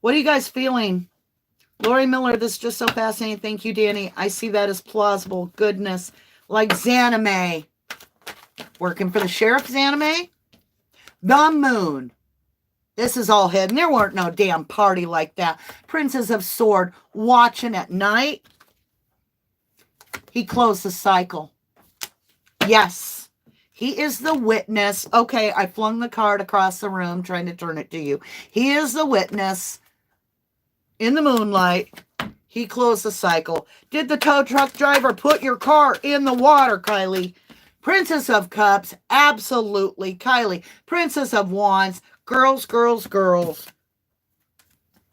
What are you guys feeling? Lori Miller, this is just so fascinating. Thank you, Danny. I see that as plausible. Goodness. Like Zanime. Working for the sheriff, Zanime? The moon. This is all hidden. There weren't no damn party like that. Princess of Sword watching at night. He closed the cycle. Yes. He is the witness. Okay, I flung the card across the room trying to turn it to you. He is the witness. In the moonlight, he closed the cycle. Did the tow truck driver put your car in the water, Kylie? Princess of Cups, absolutely, Kylie. Princess of Wands, girls, girls, girls.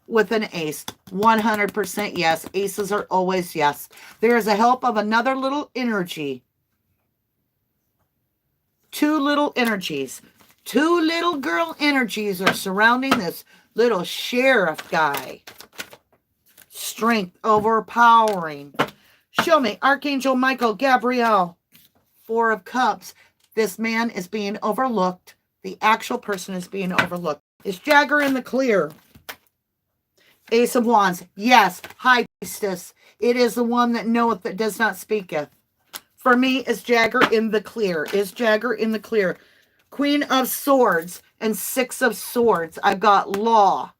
With an ace, 100% yes. Aces are always yes. There is a help of another little energy. Two little energies. Two little girl energies are surrounding this little sheriff guy. Strength overpowering. Show me Archangel Michael, Gabrielle. Four of Cups. This man is being overlooked. The actual person is being overlooked. Is Jagger in the clear? Ace of Wands. Yes. High Priestess. It is the one that knoweth that does not speaketh. For me, is Jagger in the clear? Is Jagger in the clear? Queen of Swords and Six of Swords. I've got law.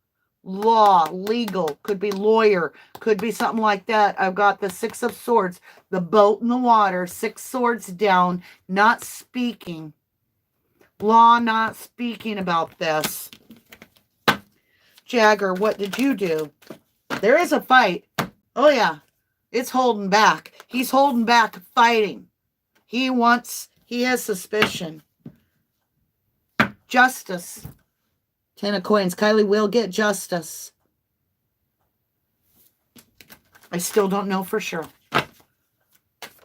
Law, legal, could be lawyer, could be something like that. I've got the Six of Swords, the boat in the water, six swords down, not speaking. Law, not speaking about this. Jagger, what did you do? There is a fight. Oh, yeah. It's holding back. He's holding back, fighting. He has suspicion. Justice. 10 of Coins. Kylie will get justice. I still don't know for sure.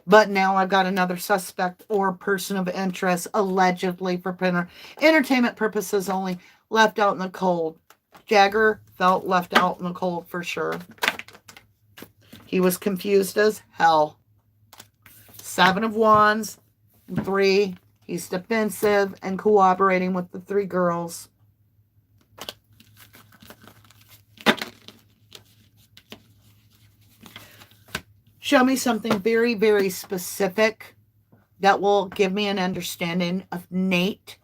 But now I've got another suspect or person of interest, allegedly for entertainment purposes only, left out in the cold. Jagger felt left out in the cold for sure. He was confused as hell. Seven of Wands. 3. He's defensive and cooperating with the 3 girls. Show me something very, very specific that will give me an understanding of Nate,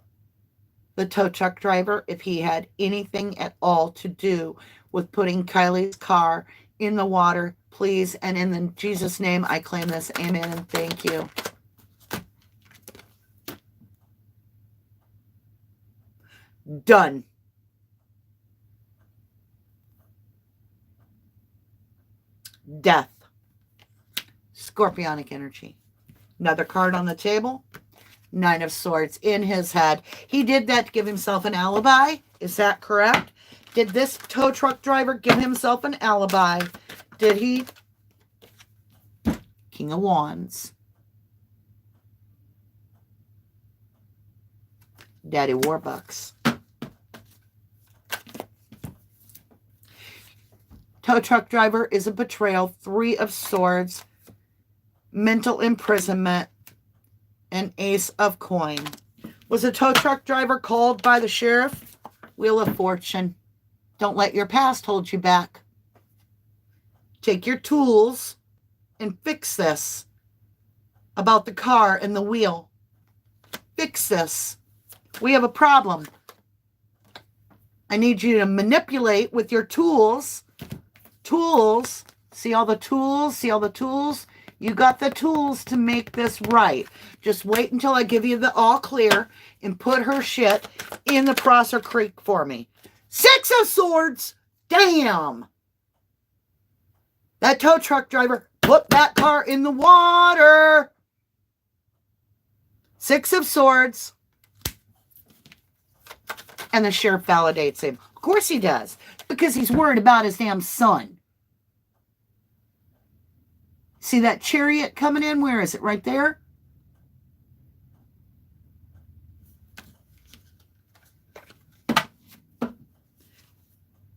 the tow truck driver, if he had anything at all to do with putting Kylie's car in the water, please. And in the Jesus' name, I claim this. Amen and thank you. Done. Death. Scorpionic energy. Another card on the table. 9 of Swords in his head. He did that to give himself an alibi. Is that correct? Did this tow truck driver give himself an alibi? Did he? King of Wands. Daddy Warbucks. Tow truck driver is a betrayal. 3 of Swords. Mental imprisonment. And Ace of Coin. Was a tow truck driver called by the sheriff? Wheel of Fortune. Don't let your past hold you back. Take your tools and fix this. About the car and the wheel. Fix this. We have a problem. I need you to manipulate with your tools. Tools. See all the tools? See all the tools? You got the tools to make this right. Just wait until I give you the all clear and put her shit in the Prosser Creek for me. 6 of Swords. Damn. That tow truck driver put that car in the water. 6 of Swords. And the sheriff validates him. Of course he does. Because he's worried about his damn son. See that chariot coming in? Where is it? Right there?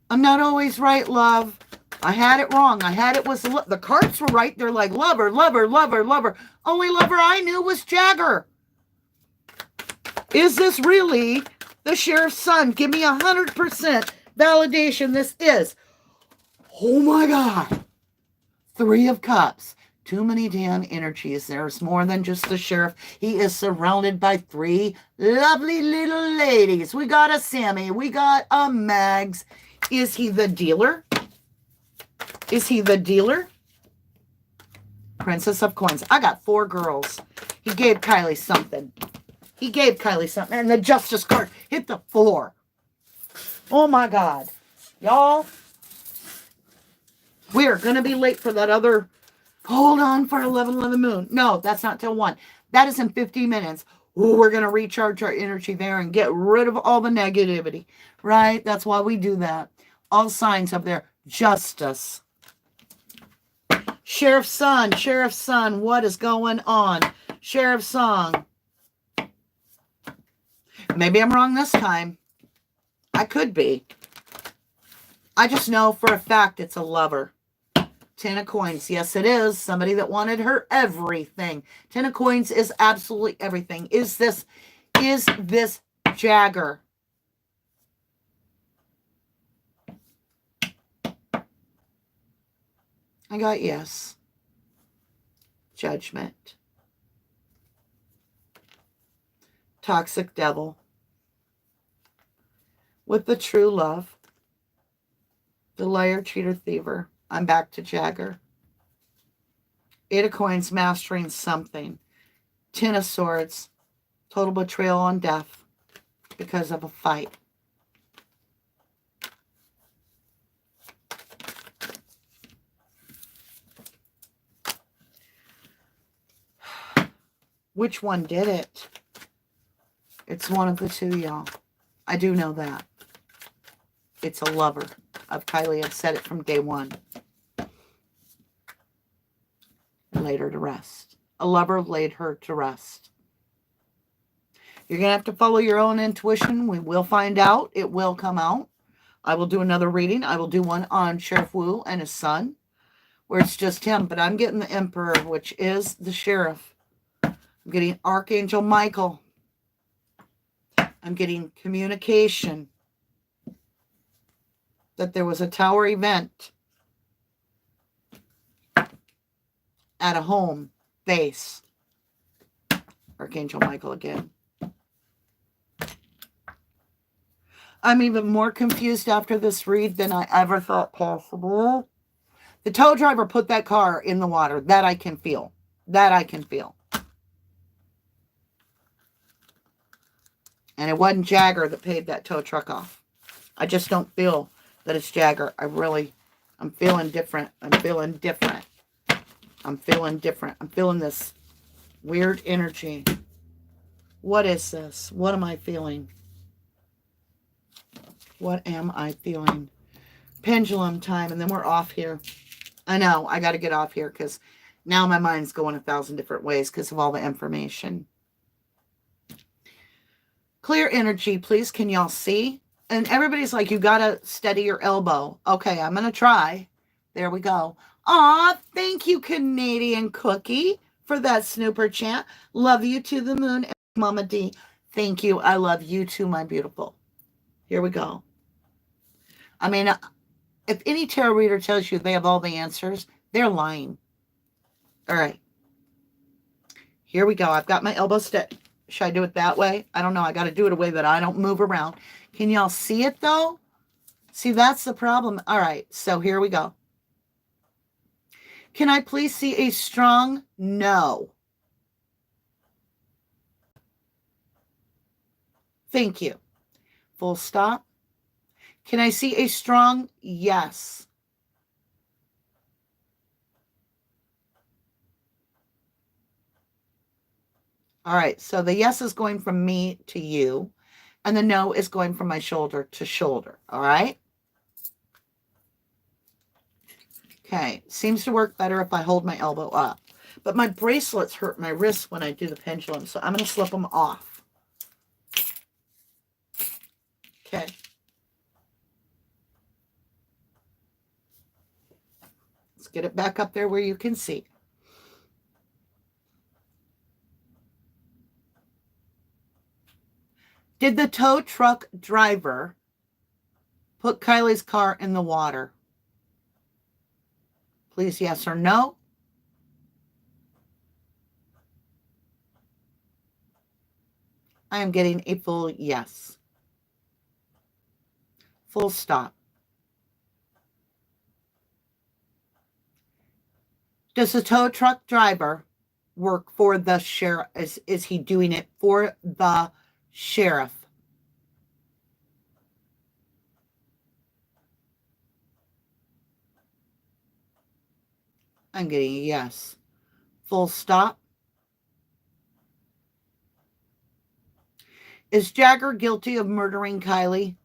I'm not always right, love. I had it wrong. I had it was the cards were right. They're like lover, lover, lover, lover. Only lover I knew was Jagger. Is this really the sheriff's son? Give me 100% Validation, this is, oh my God, 3 of Cups. Too many damn energies. There's more than just the sheriff. He is surrounded by 3 lovely little ladies. We got a Sammy. We got a Mags. Is he the dealer? Is he the dealer? Princess of Coins. I got 4 girls. He gave Kylie something. He gave Kylie something. And the Justice card hit the 4. Oh my God. Y'all, we're going to be late for that other... Hold on for 11 moon. No, that's not till 1. That is in 50 minutes. Ooh, we're going to recharge our energy there and get rid of all the negativity. Right? That's why we do that. All signs of their justice. Sheriff's son, what is going on? Sheriff's song. Maybe I'm wrong this time. I could be. I just know for a fact it's a lover. 10 of Coins. Yes, it is. Somebody that wanted her everything. 10 of Coins is absolutely everything. Is this Jagger? I got yes. Judgment. Toxic devil. With the true love. The liar, cheater, thiever. I'm back to Jagger. 8 of Coins, mastering something. 10 of Swords, total betrayal on death because of a fight. Which one did it? It's one of the 2, y'all. I do know that. It's a lover of Kylie. I've said it from day 1. Laid her to rest. A lover laid her to rest. You're going to have to follow your own intuition. We will find out. It will come out. I will do another reading. I will do one on Sheriff Wu and his son, where it's just him. But I'm getting the Emperor, which is the sheriff. I'm getting Archangel Michael. I'm getting communication. That there was a tower event at a home base. Archangel Michael again. I'm even more confused after this read than I ever thought possible. The tow driver put that car in the water. That I can feel. That I can feel. And it wasn't Jagger that paid that tow truck off. I just don't feel that it's Jagger. I'm feeling different. I'm feeling different. I'm feeling different. I'm feeling this weird energy. What is this? What am I feeling? What am I feeling? Pendulum time, and then we're off here. I know, I got to get off here because now my mind's going 1,000 different ways because of all the information. Clear energy, please. Can y'all see? And everybody's like, you got to steady your elbow. Okay, I'm going to try. There we go. Aw, thank you, Canadian Cookie, for that snooper chant. Love you to the moon, Mama D. Thank you. I love you too, my beautiful. Here we go. I mean, if any tarot reader tells you they have all the answers, they're lying. All right. Here we go. I've got my elbow steady. Should I do it that way? I don't know. I got to do it a way that I don't move around. Can y'all see it, though? See, that's the problem. All right. So here we go. Can I please see a strong no? Thank you. Full stop. Can I see a strong yes? All right, so the yes is going from me to you, and the no is going from my shoulder to shoulder, all right? Okay, seems to work better if I hold my elbow up. But my bracelets hurt my wrists when I do the pendulum, so I'm going to slip them off. Okay. Let's get it back up there where you can see. Did the tow truck driver Put Kylie's car in the water. Please, yes or no. I am getting a full yes. Full stop. Does the tow truck driver work for the sheriff? Is he doing it for the sheriff? I'm getting a yes. Full stop. Is Jagger guilty of murdering Kylie?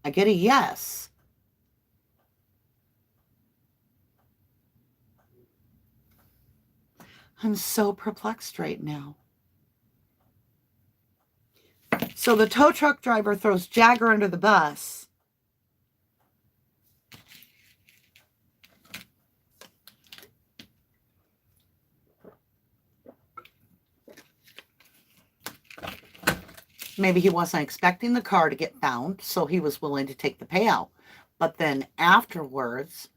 I get a yes. I'm so perplexed right now. So the tow truck driver throws Jagger under the bus. Maybe he wasn't expecting the car to get found, so he was willing to take the payout. But then afterwards,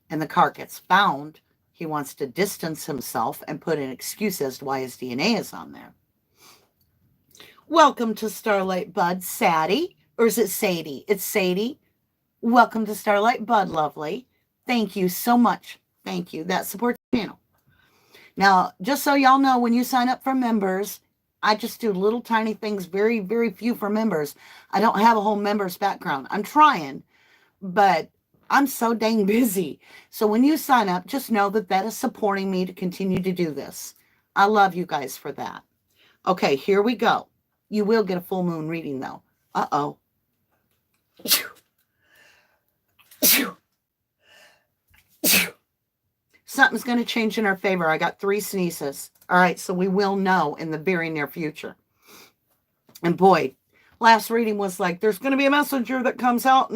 and the car gets found, he wants to distance himself and put an excuse as to why his DNA is on there. Welcome to Starlight Bud, Sadie. Or is it Sadie? It's Sadie. Welcome to Starlight Bud, lovely. Thank you so much. Thank you. That supports the channel. Now, just so y'all know, when you sign up for members, I just do little tiny things, very, very few for members. I don't have a whole members background. I'm trying, but I'm so dang busy. So when you sign up, just know that that is supporting me to continue to do this. I love you guys for that. Okay, here we go. You will get a full moon reading, though. Uh-oh. Something's going to change in our favor. I got 3 sneezes. All right, so we will know in the very near future. And boy, last reading was like, there's going to be a messenger that comes out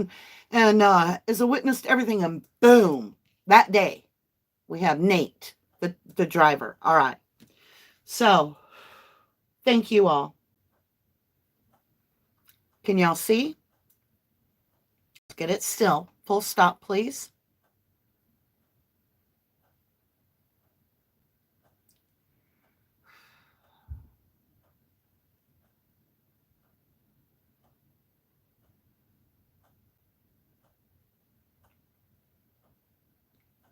and is a witness to everything. And boom, that day, we have Nate, the driver. All right. So, thank you all. Can y'all see? Let's get it still. Full stop, please.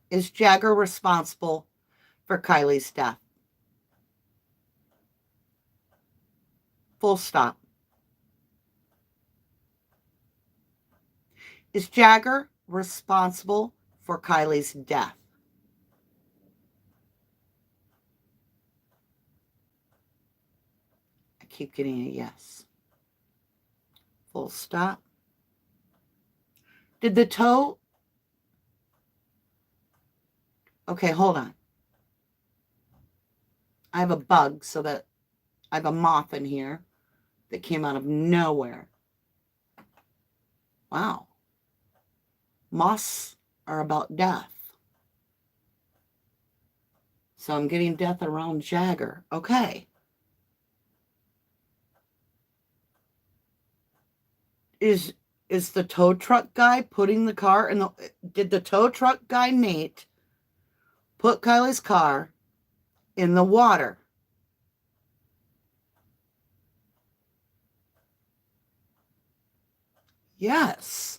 Is Jagger responsible for Kylie's death? Full stop. Is Jagger responsible for Kylie's death? I keep getting a yes. Full stop. Did the tow... Okay, hold on. I have a bug, so that I have a moth in here that came out of nowhere. Wow. Moths are about death. So I'm getting death around Jagger. Okay. Is the tow truck guy putting the car in the... Did the tow truck guy, Nate, put Kylie's car in the water? Yes.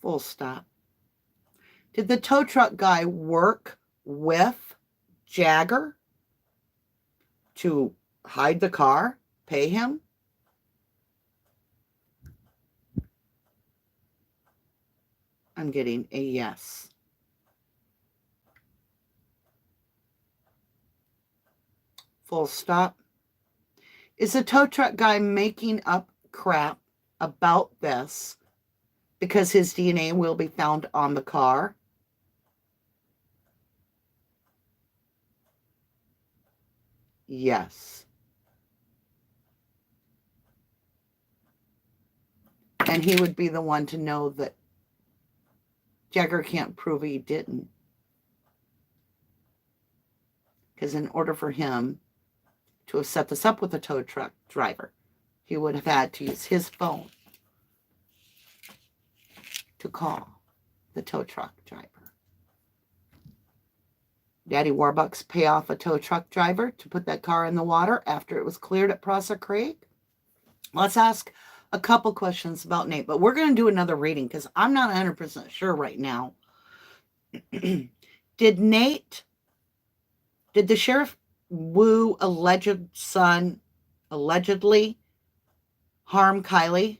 Full stop. Did the tow truck guy work with Jagger to hide the car, pay him? I'm getting a yes. Full stop. Is the tow truck guy making up crap about this because his DNA will be found on the car? Yes. And he would be the one to know that Jagger can't prove he didn't. Because in order for him to have set this up with the tow truck driver, he would have had to use his phone to call the tow truck driver. Daddy Warbucks pay off a tow truck driver to put that car in the water after it was cleared at Prosser Creek. Let's ask a couple questions about Nate, but we're going to do another reading because I'm not 100% sure right now. Did the Sheriff Wu alleged son allegedly harm Kylie?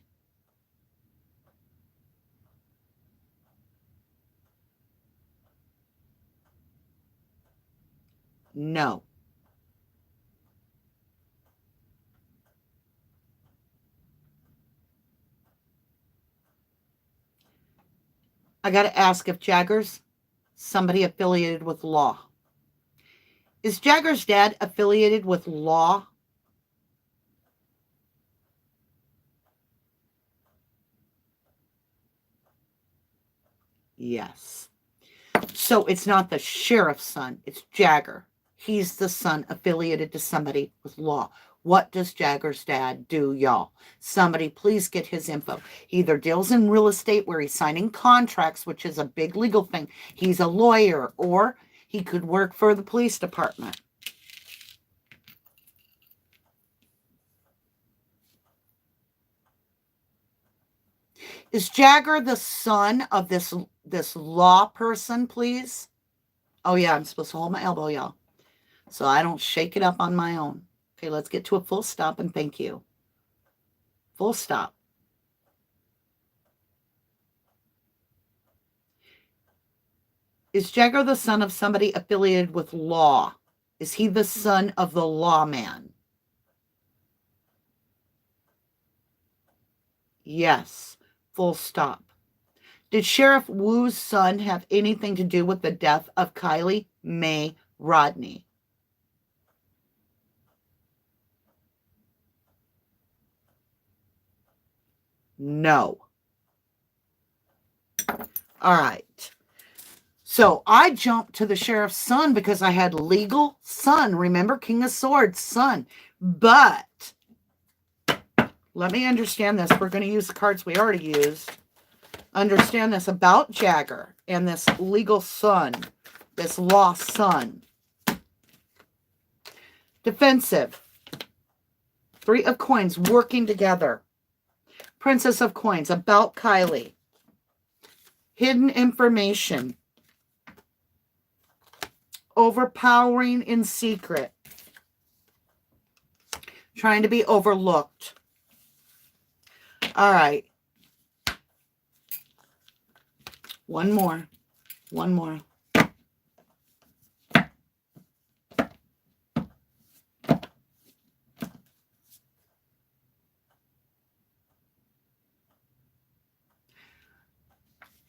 No. I got to ask if Jagger's somebody affiliated with law. Is Jagger's dad affiliated with law? Yes. So it's not the sheriff's son, it's Jagger. He's the son affiliated to somebody with law. What does Jagger's dad do, y'all? Somebody please get his info. He either deals in real estate where he's signing contracts, which is a big legal thing. He's a lawyer, or he could work for the police department. Is Jagger the son of this law person, please? Oh, yeah, I'm supposed to hold my elbow, y'all, so I don't shake it up on my own. Okay, let's get to a full stop and thank you. Full stop. Is Jagger the son of somebody affiliated with law? Is he the son of the lawman? Yes. Full stop. Did Sheriff Wu's son have anything to do with the death of Kylie Mae Rodney? No. All right. So I jumped to the sheriff's son because I had legal son. Remember, King of Swords, son. But let me understand this. We're going to use the cards we already used. Understand this about Jagger and this legal son, this lost son. Defensive. 3 of Coins, working together. Princess of Coins, about Kylie. Hidden information. Overpowering in secret. Trying to be overlooked. All right. One more. One more.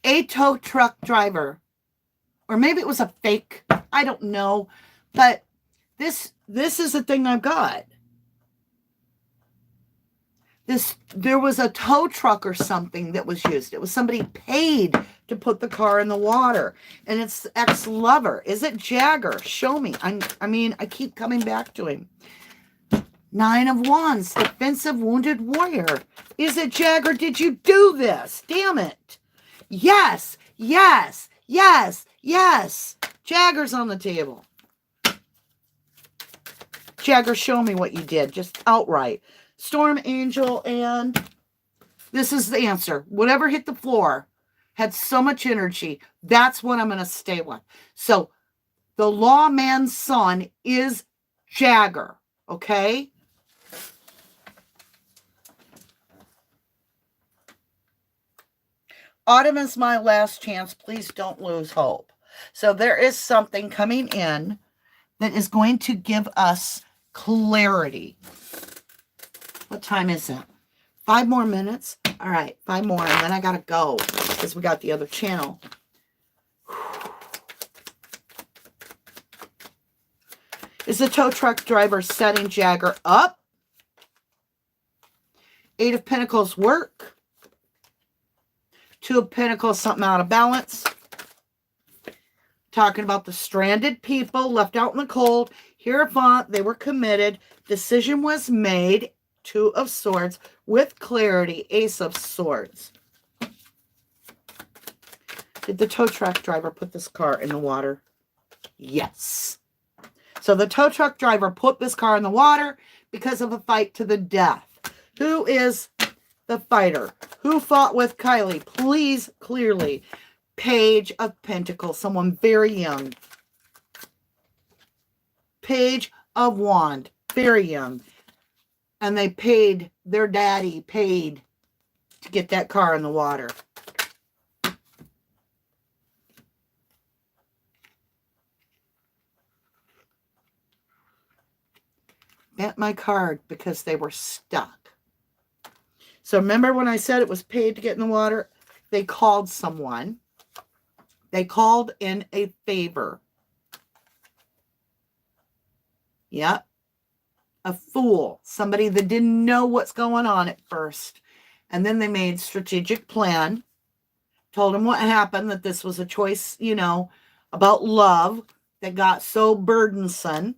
A tow truck driver, or maybe it was a fake, I don't know, but this is the thing I've got. There was a tow truck or something that was used. It was somebody paid to put the car in the water, and it's the ex-lover. Is it Jagger? Show me. I mean, I keep coming back to him. 9 of Wands, defensive wounded warrior. Is it Jagger? Did you do this? Damn it. Yes, yes, yes, yes. Jagger's on the table. Jagger, show me what you did, just outright. Storm Angel, and this is the answer. Whatever hit the floor had so much energy. That's what I'm going to stay with. So the lawman's son is Jagger, okay? Autumn is my last chance. Please don't lose hope. So there is something coming in that is going to give us clarity. What time is it? 5 more minutes? All right, 5 more, and then I got to go because we got the other channel. Is the tow truck driver setting Jagger up? 8 of Pentacles, work. 2 of Pentacles, something out of balance. talking about the stranded people left out in the cold. Hierophant, they were committed. Decision was made. Two of Swords with clarity. Ace of Swords. Did the tow truck driver put this car in the water? Yes. So the tow truck driver put this car in the water because of a fight to the death. Who is the fighter? Who fought with Kylie? Please, clearly. Page of Pentacles. Someone very young. Page of Wand. Very young. And they paid, their daddy paid to get that car in the water. Bent my card because they were stuck. So remember when I said it was paid to get in the water? They called someone. They called in a favor. Yep. A fool. Somebody that didn't know what's going on at first. And then they made strategic plan. Told him what happened, that this was a choice, you know, about love that got so burdensome.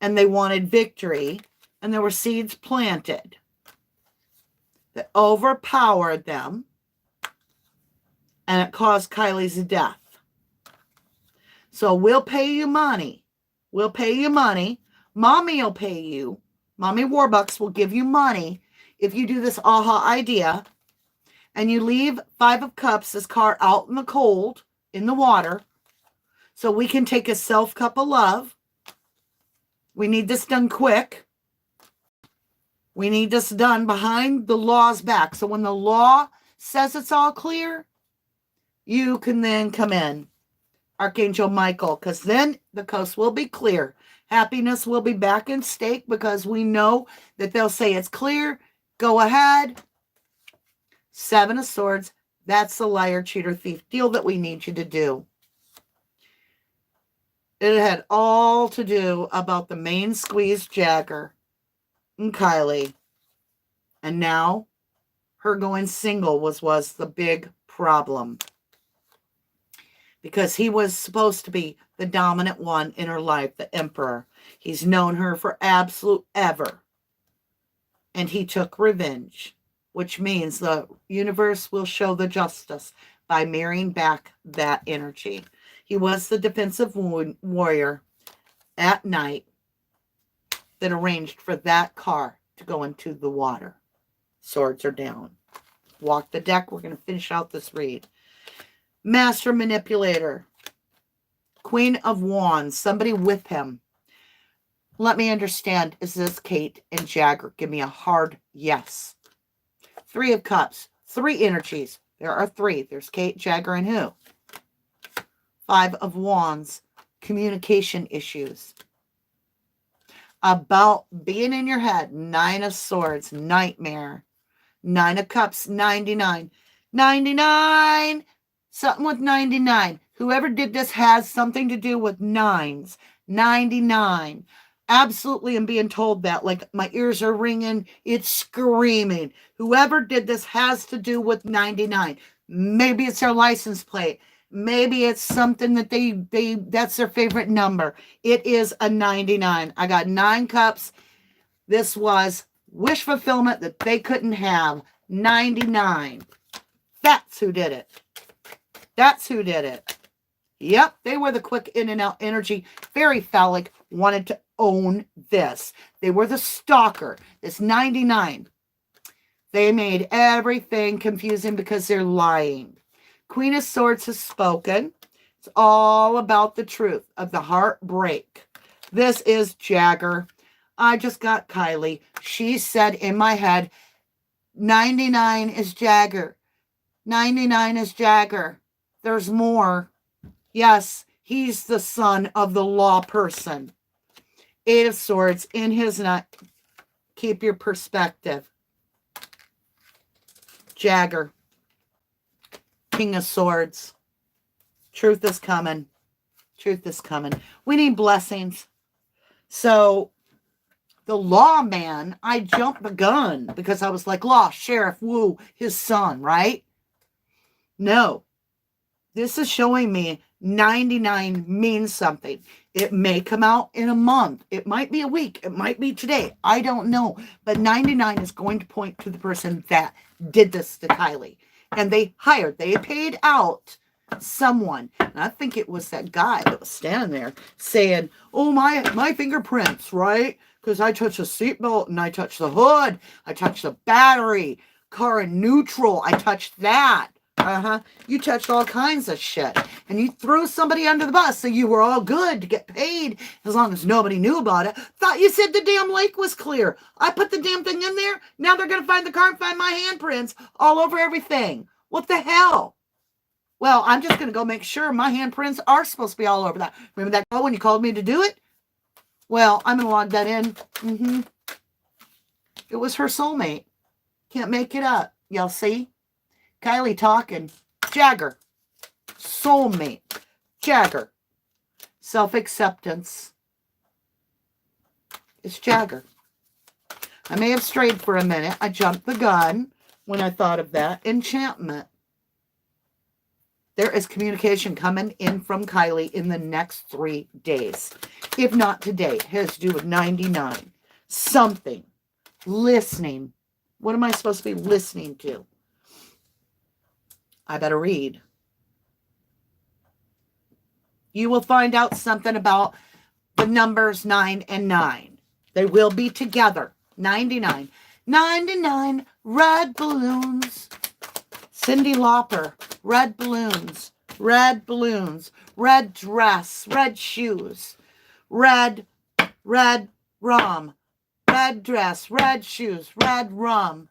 And they wanted victory. And there were seeds planted that overpowered them. And it caused Kylie's death. So we'll pay you money. We'll pay you money. Mommy will pay you. Mommy Warbucks will give you money if you do this aha idea. And you leave 5 of Cups, this car, out in the cold, in the water. So we can take a self-cup of love. We need this done quick. We need this done behind the law's back. So when the law says it's all clear, you can then come in. Archangel Michael, because then the coast will be clear. Happiness will be back in stake because we know that they'll say it's clear. Go ahead. 7 of Swords. That's the liar, cheater, thief deal that we need you to do. It had all to do about the main squeeze, Jagger and Kylie. And now her going single was the big problem. Because he was supposed to be the dominant one in her life, the emperor. He's known her for absolute ever. And he took revenge, which means the universe will show the justice by marrying back that energy. He was the defensive warrior at night that arranged for that car to go into the water. Swords are down. Walk the deck. We're going to finish out this read. Master manipulator. Queen of Wands. Somebody with him. Let me understand. Is this Kate and Jagger? Give me a hard yes. 3 of Cups. 3 energies. There are 3. There's Kate, Jagger, and who? 5 of Wands. Communication issues. About being in your head. 9 of Swords. Nightmare. 9 of Cups. 99. 99. Something with 99. Whoever did this has something to do with 9s. 99. Absolutely, I'm being told that. Like, my ears are ringing. It's screaming. Whoever did this has to do with 99. Maybe it's their license plate. Maybe it's something that they that's their favorite number. It is a 99. I got 9 cups. This was wish fulfillment that they couldn't have. 99. That's who did it. That's who did it. Yep, they were the quick in and out energy. Very phallic. Wanted to own this. They were the stalker. This 99. They made everything confusing because they're lying. Queen of Swords has spoken. It's all about the truth of the heartbreak. This is Jagger. I just got Kylie. She said in my head, 99 is Jagger. 99 is Jagger. There's more. Yes, he's the son of the law person. 8 of Swords in his neck. Keep your perspective. Jagger. King of Swords. Truth is coming. Truth is coming. We need blessings. So, the lawman, I jumped the gun because I was like, law, sheriff, woo, his son, right? No. This is showing me 99 means something. It may come out in a month. It might be a week. It might be today. I don't know. But 99 is going to point to the person that did this to Kylie. And they paid out someone. And I think it was that guy that was standing there saying, oh, my fingerprints, right? Because I touched the seatbelt and I touched the hood. I touched the battery. Car in neutral. I touched that. You touched all kinds of shit. And you threw somebody under the bus so you were all good to get paid as long as nobody knew about it. Thought you said the damn lake was clear. I put the damn thing in there. Now they're going to find the car and find my handprints all over everything. What the hell? Well, I'm just going to go make sure my handprints are supposed to be all over that. Remember that girl when you called me to do it? Well, I'm going to log that in. It was her soulmate. Can't make it up. Y'all see? Kylie talking. Jagger. Soulmate. Jagger. Self-acceptance. It's Jagger. I may have strayed for a minute. I jumped the gun when I thought of that. Enchantment. There is communication coming in from Kylie in the next 3 days. If not today. It has to do with 99. Something. Listening. What am I supposed to be listening to? I better read. You will find out something about the numbers 9 and 9. They will be together. 99. 99 red balloons. Cyndi Lauper. Red balloons. Red balloons. Red dress. Red shoes. Red rum. Red dress. Red shoes. Red rum.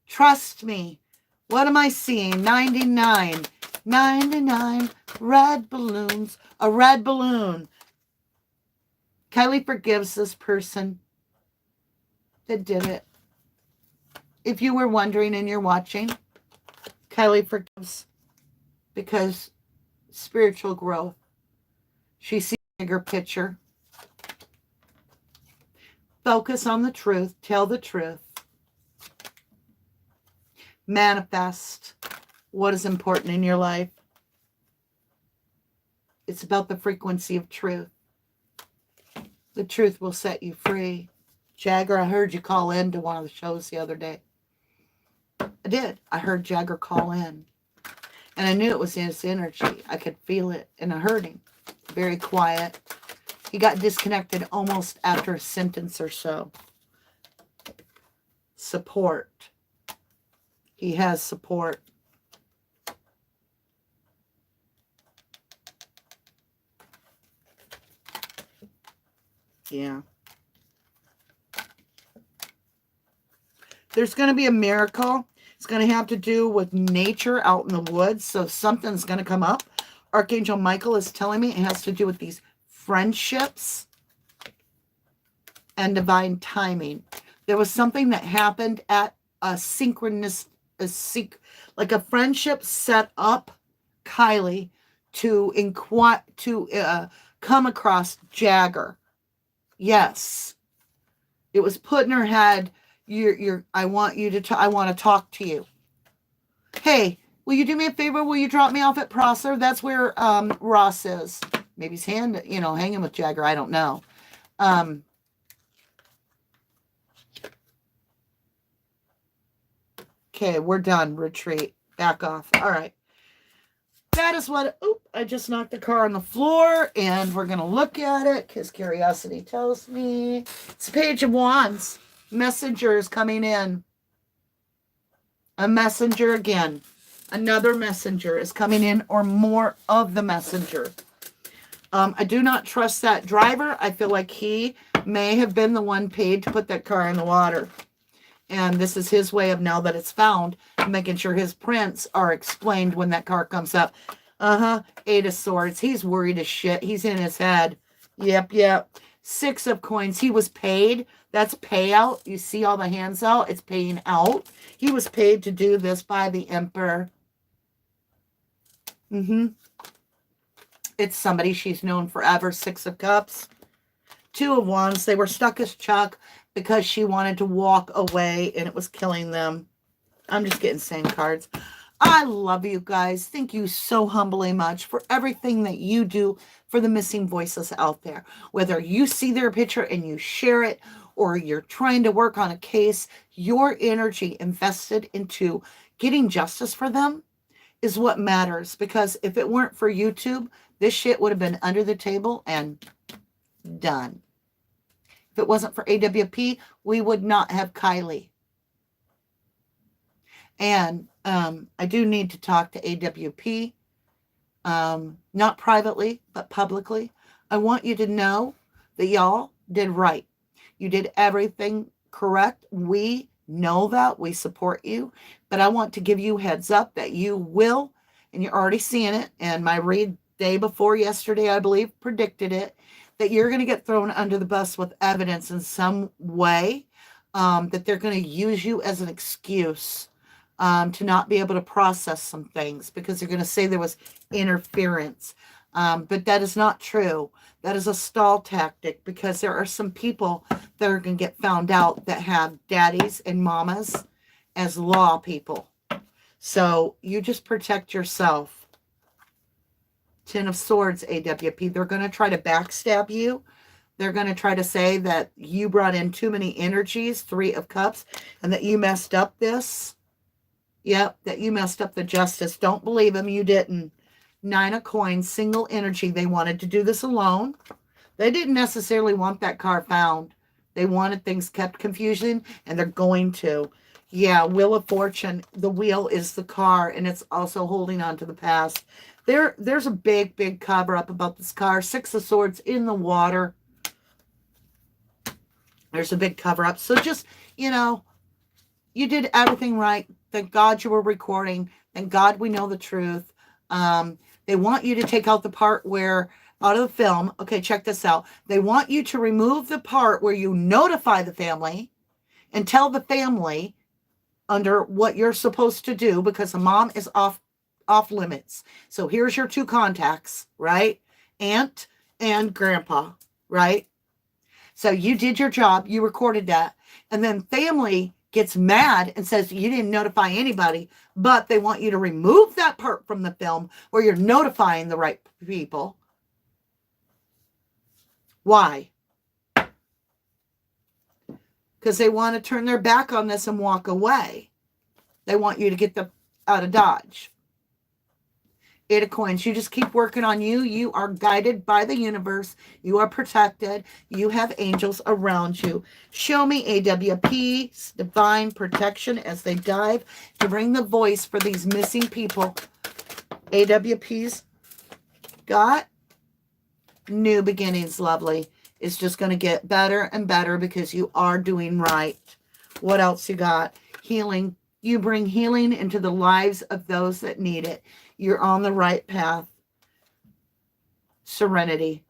Trust me. What am I seeing? 99. 99 red balloons. A red balloon. Kylie forgives this person that did it. If you were wondering and you're watching, Kylie forgives because spiritual growth. She sees a bigger picture. Focus on the truth. Tell the truth. Manifest what is important in your life. It's about the frequency of truth. The truth will set you free. Jagger, I heard you call in to one of the shows the other day. I did. I heard Jagger call in. And I knew it was his energy. I could feel it. And I heard him. Very quiet. He got disconnected almost after a sentence or so. Support. He has support. Yeah. There's going to be a miracle. It's going to have to do with nature out in the woods. So something's going to come up. Archangel Michael is telling me it has to do with these friendships and divine timing. There was something that happened at a synchronous, like a friendship set up Kylie to come across Jagger. Yes. It was put in her head, I want to talk to you. Hey, will you do me a favor? Will you drop me off at Prosser? That's where Ross is. Maybe he's hanging with Jagger. I don't know. Okay, we're done. Retreat. Back off. All right. That is what... I just knocked the car on the floor, and we're going to look at it, because curiosity tells me. It's a Page of Wands. Messenger is coming in. A messenger again. Another messenger is coming in, or more of the messenger. I do not trust that driver. I feel like he may have been the one paid to put that car in the water. And this is his way of, now that it's found, making sure his prints are explained when that car comes up. Eight of Swords. He's worried as shit. He's in his head. Yep. Six of Coins. He was paid. That's payout. You see all the hands out? It's paying out. He was paid to do this by the Emperor. It's somebody she's known forever. Six of Cups. Two of Wands. They were stuck as Chuck because she wanted to walk away and it was killing them. I'm just getting sand cards. I love you guys. Thank you so humbly much for everything that you do for the missing voices out there. Whether you see their picture and you share it, or you're trying to work on a case, your energy invested into getting justice for them is what matters. Because if it weren't for YouTube, this shit would have been under the table and done. If it wasn't for AWP, we would not have Kylie. And I do need to talk to AWP, not privately, but publicly. I want you to know that y'all did right. You did everything correct. We know that. We support you. But I want to give you heads up that you will, and you're already seeing it, and my read day before yesterday, I believe, predicted it, that you're going to get thrown under the bus with evidence in some way, that they're going to use you as an excuse to not be able to process some things because they're going to say there was interference. But that is not true. That is a stall tactic because there are some people that are going to get found out that have daddies and mamas as law people. So you just protect yourself. Ten of Swords, AWP. They're going to try to backstab you. They're going to try to say that you brought in too many energies, Three of Cups, and that you messed up this. Yep, that you messed up the justice. Don't believe them. You didn't. Nine of Coins, single energy. They wanted to do this alone. They didn't necessarily want that car found. They wanted things kept confusing, and they're going to. Yeah, Wheel of Fortune. The wheel is the car, and it's also holding on to the past. There's a big, big cover-up about this car. Six of Swords in the water. There's a big cover-up. So just, you know, you did everything right. Thank God you were recording. Thank God we know the truth. They want you to take out the part where, out of the film, okay, check this out. They want you to remove the part where you notify the family and tell the family under what you're supposed to do because the mom is off limits. So here's your two contacts, right? Aunt and grandpa, right? So you did your job. You recorded that. And then family gets mad and says you didn't notify anybody, but they want you to remove that part from the film where you're notifying the right people. Why? Because they want to turn their back on this and walk away. They want you to get them out of Dodge. Eight of Coins. You just keep working on you. You are guided by the universe. You are protected. You have angels around you. Show me AWP's divine protection as they dive to bring the voice for these missing people. AWP's got new beginnings, lovely. It's just going to get better and better because you are doing right. What else you got? Healing. You bring healing into the lives of those that need it. You're on the right path. Serenity.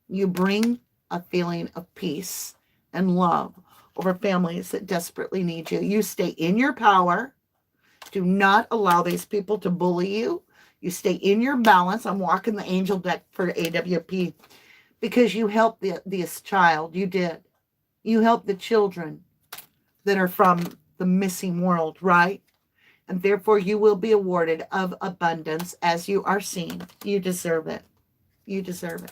You bring a feeling of peace and love over families that desperately need you. You stay in your power. Do not allow these people to bully you. You stay in your balance. I'm walking the angel deck for AWP because you helped this child. You did. You helped the children that are from the missing world, right? And therefore you will be awarded of abundance as you are seen. You deserve it. You deserve it.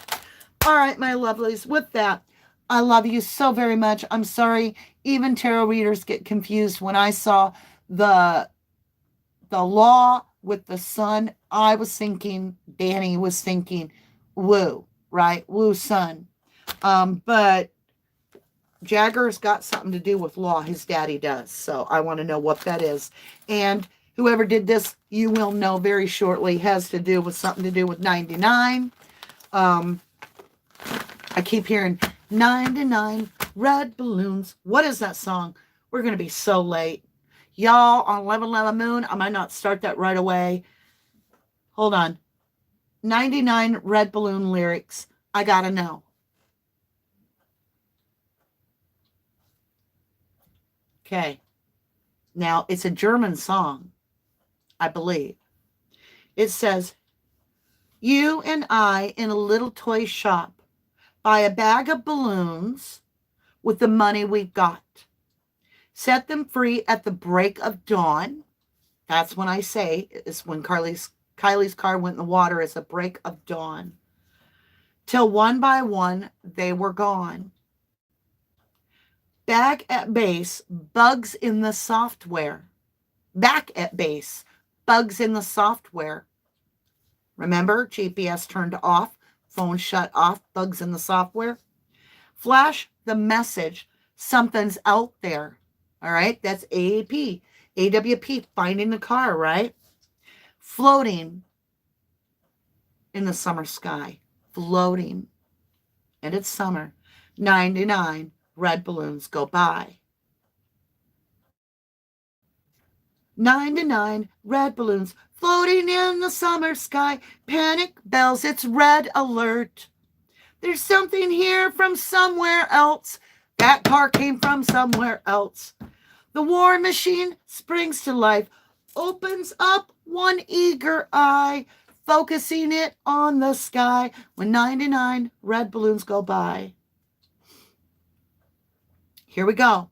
All right, my lovelies. With that, I love you so very much. I'm sorry. Even tarot readers get confused. When I saw the law with the sun, I was thinking, Danny was thinking, woo, right? Woo sun. But Jagger's got something to do with law. His daddy does. So I want to know what that is. And whoever did this, you will know very shortly, has to do with something to do with 99. I keep hearing 99 red balloons. What is that song? We're going to be so late. Y'all, on 11 Moon, I might not start that right away. Hold on. 99 red balloon lyrics. I got to know. Okay. Now, it's a German song, I believe. It says, you and I in a little toy shop buy a bag of balloons with the money we've got. Set them free at the break of dawn. That's when I say is when Kylie's car went in the water as a break of dawn. Till one by one they were gone. Back at base, bugs in the software. Back at base, bugs in the software. Remember, GPS turned off, phone shut off, bugs in the software. Flash the message, something's out there. All right, that's AAP. AWP, finding the car, right? Floating in the summer sky. Floating. And it's summer. 99 red balloons go by. 99 red balloons floating in the summer sky. Panic bells, it's red alert. There's something here from somewhere else. That car came from somewhere else. The war machine springs to life, opens up one eager eye, focusing it on the sky when 99 red balloons go by. Here we go.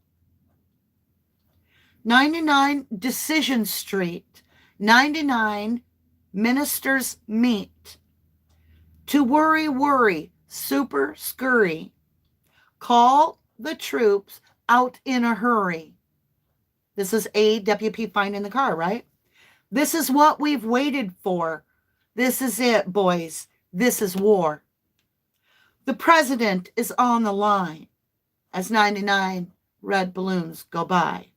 99 Decision Street. 99 ministers meet. To worry, super scurry. Call the troops out in a hurry. This is AWP finding the car, right? This is what we've waited for. This is it, boys. This is war. The president is on the line as 99 red balloons go by.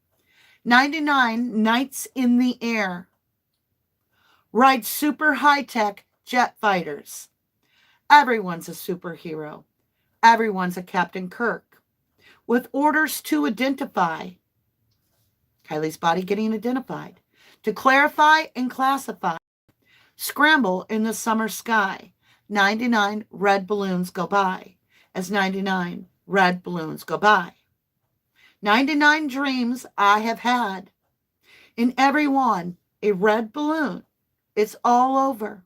99 knights in the air ride super high-tech jet fighters. Everyone's a superhero. Everyone's a Captain Kirk with orders to identify. Kylie's body getting identified. To clarify and classify. Scramble in the summer sky. 99 red balloons go by as 99 red balloons go by. 99 dreams I have had. In every one, a red balloon. It's all over.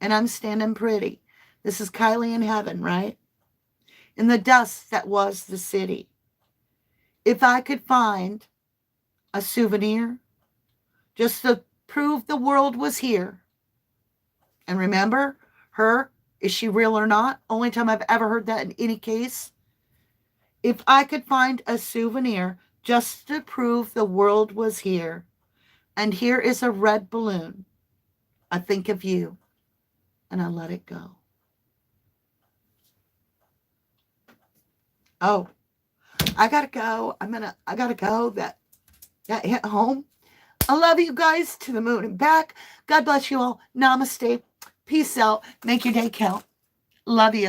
And I'm standing pretty. This is Kylie in heaven, right? In the dust that was the city. If I could find a souvenir just to prove the world was here. And remember, her, is she real or not? Only time I've ever heard that in any case. If I could find a souvenir just to prove the world was here. And here is a red balloon. I think of you and I let it go. Oh, I gotta go. I gotta go. That hit home. I love you guys to the moon and back. God bless you all. Namaste. Peace out. Make your day count. Love you.